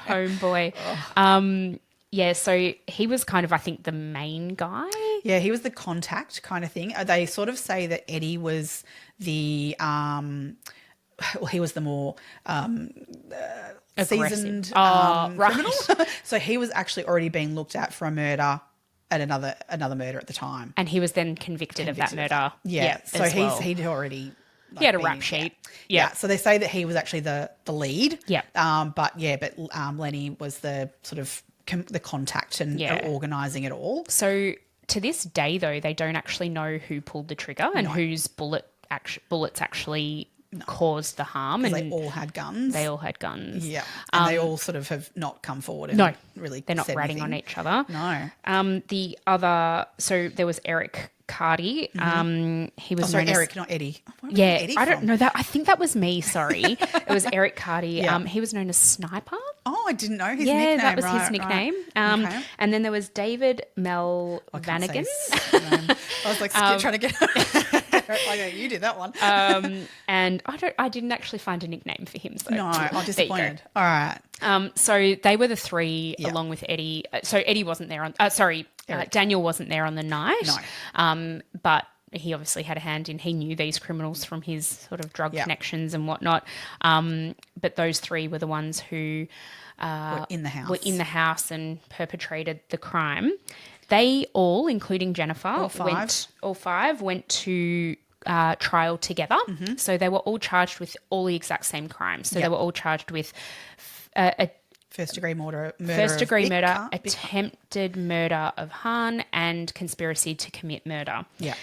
Homeboy. Yeah, so he was kind of, I think, the main guy. Yeah, he was the contact kind of thing. They sort of say that Eddie was the he was the more seasoned criminal. So he was actually already being looked at for a murder at another murder at the time. And he was then convicted of that murder. Yeah. So he'd already he had a rap sheet. Yeah. So they say that he was actually the lead. Yeah. But Lenny was the sort of the contact and organising it all. So to this day, though, they don't actually know who pulled the trigger and whose bullets actually caused the harm. And they all had guns. Yeah. And they all sort of have not come forward and really they're not said ratting anything on each other. No. The other, so there was Eric Cardy. He was known Eric, as, not Eddie. I don't know that. I think that was me. Sorry, it was Eric Cardy. He was known as Sniper. Oh, I didn't know his nickname. That was his nickname. Okay. And then there was David Mel Vanagan. I was like trying to get. Like, you did that one. And I didn't actually find a nickname for him. So no, I'm disappointed. All right. So they were the three along with Eddie. So Eddie wasn't there on. Daniel wasn't there on the night. No. But he obviously had a hand in. He knew these criminals from his sort of drug connections and whatnot. But those three were the ones who were in the house and perpetrated the crime. They all, including Jennifer, all five went to trial together. So they were all charged with all the exact same crimes. So they were all charged with first-degree murder, attempted murder of Han, and conspiracy to commit murder. Yeah.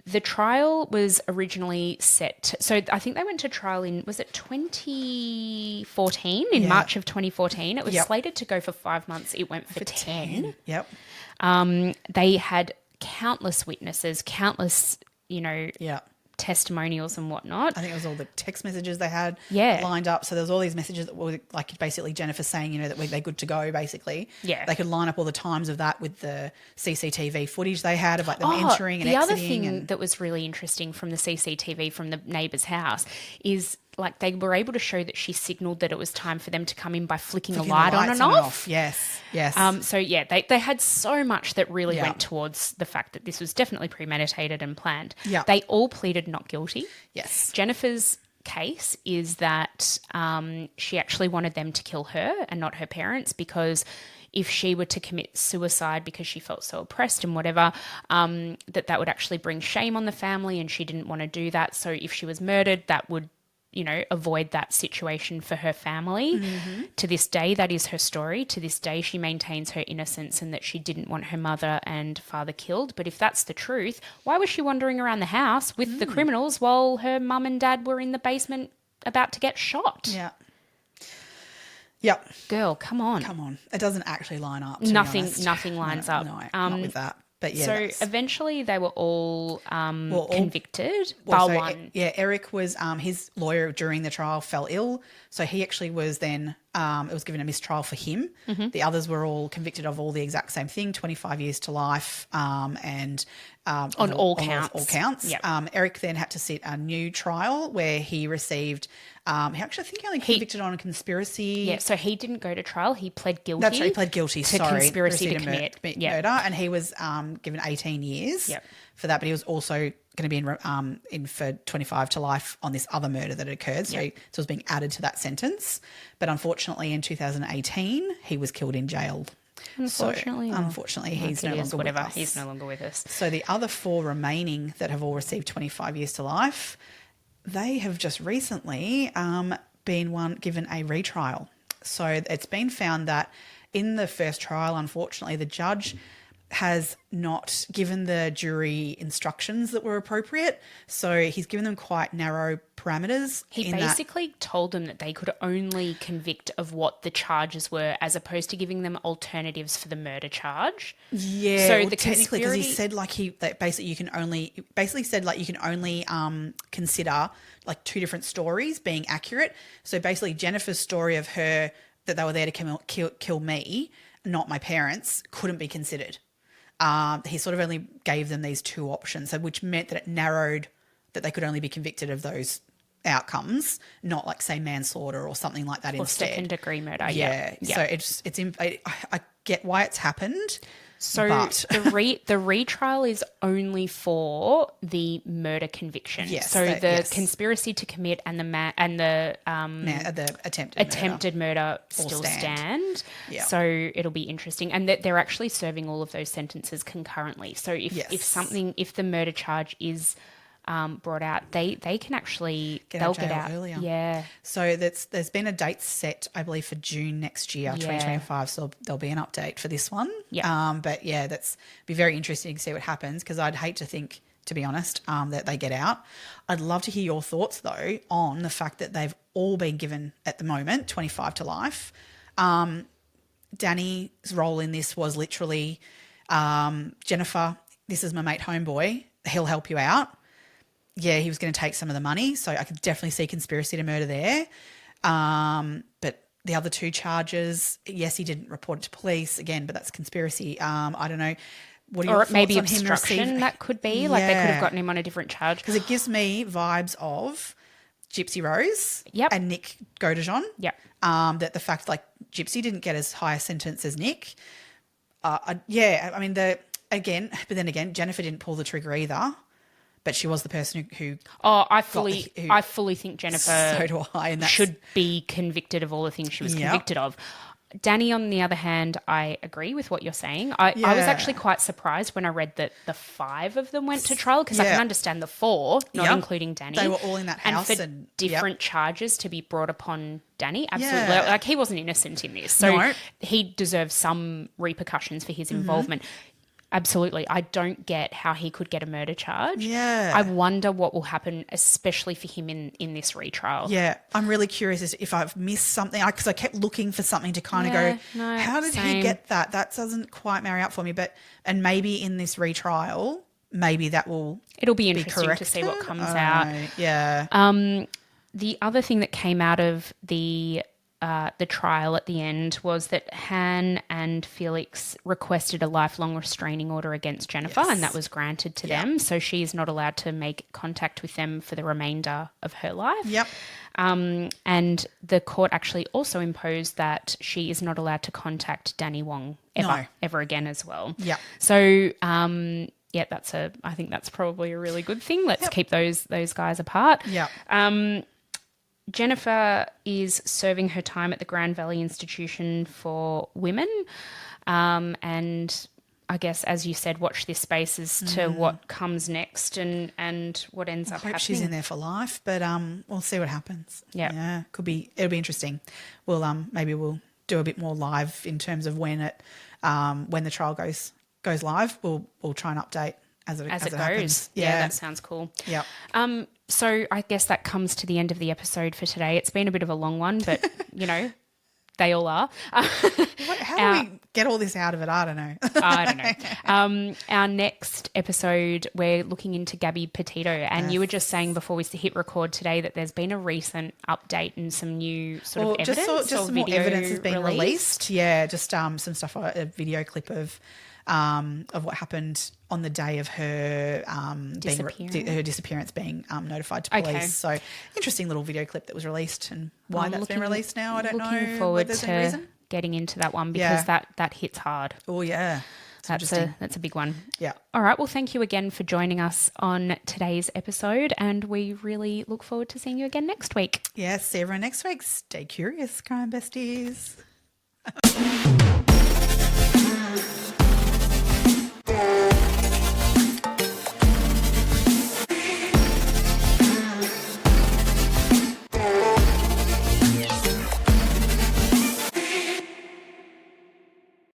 The trial was originally set. So I think they went to trial in, was it 2014? In March of 2014. It was slated to go for 5 months. It went for 10. Yep. They had countless witnesses, countless, testimonials and whatnot. I think it was all the text messages they had lined up. So there was all these messages that were like basically Jennifer saying, that they're good to go basically. Yeah. They could line up all the times of that with the CCTV footage they had of like them entering and exiting. The other thing that was really interesting from the CCTV from the neighbour's house is like they were able to show that she signalled that it was time for them to come in by flicking a light on and off. Yes, yes. They had so much that really went towards the fact that this was definitely premeditated and planned. Yeah. They all pleaded not guilty. Yes. Jennifer's case is that she actually wanted them to kill her and not her parents, because if she were to commit suicide because she felt so oppressed and whatever, that would actually bring shame on the family, and she didn't want to do that. So if she was murdered, that would avoid that situation for her family. To this day, that is her story. To this day, she maintains her innocence and that she didn't want her mother and father killed. But if that's the truth, why was she wandering around the house with the criminals while her mum and dad were in the basement about to get shot? Yeah. Yep. Girl, come on. Come on. It doesn't actually line up. Nothing lines up. No, not with that. But so eventually they were all convicted, bar one. Eric was, his lawyer during the trial fell ill. So he actually was then, it was given a mistrial for him. The others were all convicted of all the exact same thing, 25 years to life, and on all counts. All counts. Yep. Eric then had to sit a new trial where he received, I think he only convicted on conspiracy. Yeah, so he didn't go to trial. He pled guilty. That's right, he pled guilty, to conspiracy to commit murder, and he was given 18 years for that, but he was also going to be in for 25 to life on this other murder that had occurred. So it was being added to that sentence. But unfortunately, in 2018, he was killed in jail. Unfortunately, he's no longer with us. He's no longer with us. So the other four remaining that have all received 25 years to life, they have just recently been given a retrial. So it's been found that in the first trial, unfortunately, the judge has not given the jury instructions that were appropriate. So he's given them quite narrow parameters. He basically told them that they could only convict of what the charges were, as opposed to giving them alternatives for the murder charge. Yeah, so technically, because he said you can only consider like two different stories being accurate. So basically, Jennifer's story of her that they were there to kill me, not my parents, couldn't be considered. he sort of only gave them these 2 options, so which meant that it narrowed that they could only be convicted of those outcomes, not like say manslaughter or something like that Or instead. second-degree murder. Yeah. So I get why it's happened. So but the retrial is only for the murder conviction. Yes, So the yes. conspiracy to commit and the the attempted murder still stand. Yeah. So it'll be interesting, and that they're actually serving all of those sentences concurrently. So if the murder charge is brought out, they can actually get out earlier. Yeah. So there's been a date set, I believe, for June next year, 2025. So there'll be an update for this one. Yeah. But yeah, that's be very interesting to see what happens, because I'd hate to think, to be honest, that they get out. I'd love to hear your thoughts though on the fact that they've all been given at the moment 25 to life. Danny's role in this was literally, Jennifer, this is my mate homeboy, he'll help you out. Yeah, he was going to take some of the money, so I could definitely see conspiracy to murder there. But the other 2 charges, yes, he didn't report it to police again, but that's conspiracy. I don't know. What are your thoughts maybe on him obstruction? That could be like they could have gotten him on a different charge, because it gives me vibes of Gypsy Rose and Nick Godejohn. Yep. That the fact like Gypsy didn't get as high a sentence as Nick. I mean but then again, Jennifer didn't pull the trigger either. But she was the person who I fully think Jennifer so do I, and should be convicted of all the things she was convicted of. Danny, on the other hand, I agree with what you're saying. I was actually quite surprised when I read that the 5 of them went to trial, because I can understand the 4, not including Danny. They were all in that house. And for different charges to be brought upon Danny. Absolutely. Like, he wasn't innocent in this. So he deserves some repercussions for his involvement. Absolutely. I don't get how he could get a murder charge. Yeah. I wonder what will happen, especially for him in this retrial. Yeah. I'm really curious as if I've missed something, because I kept looking for something to kind of go, how did he get that? That doesn't quite marry up for me. And maybe in this retrial, maybe that will It'll be interesting to see what comes out. Yeah. The other thing that came out of the trial at the end was that Han and Felix requested a lifelong restraining order against Jennifer, and that was granted to them. So she is not allowed to make contact with them for the remainder of her life. Yep. And the court actually also imposed that she is not allowed to contact Danny Wong ever again as well. Yeah. So I think that's probably a really good thing. Let's keep those guys apart. Yeah. Jennifer is serving her time at the Grand Valley Institution for Women. And I guess, as you said, watch this space as to what comes next and what ends up happening. She's in there for life, but we'll see what happens. Yeah. It'll be interesting. We'll maybe we'll do a bit more live in terms of when the trial goes live. We'll try and update as it goes. Happens. Yeah, that sounds cool. Yeah. So I guess that comes to the end of the episode for today. It's been a bit of a long one, but they all are. How do we get all this out of it? I don't know. I don't know. Our next episode, we're looking into Gabby Petito, and you were just saying before we hit record today that there's been a recent update and some new sort of evidence. Just some more evidence has been released. Yeah, just some stuff, a video clip of what happened on the day of her disappearance being notified to police. Okay. So interesting little video clip that was released, and why that's been released now, I don't know. Looking forward to getting into that one, because that hits hard. Oh yeah. That's a big one. Yeah. All right. Well, thank you again for joining us on today's episode, and we really look forward to seeing you again next week. Yes, see everyone next week. Stay curious, crime besties.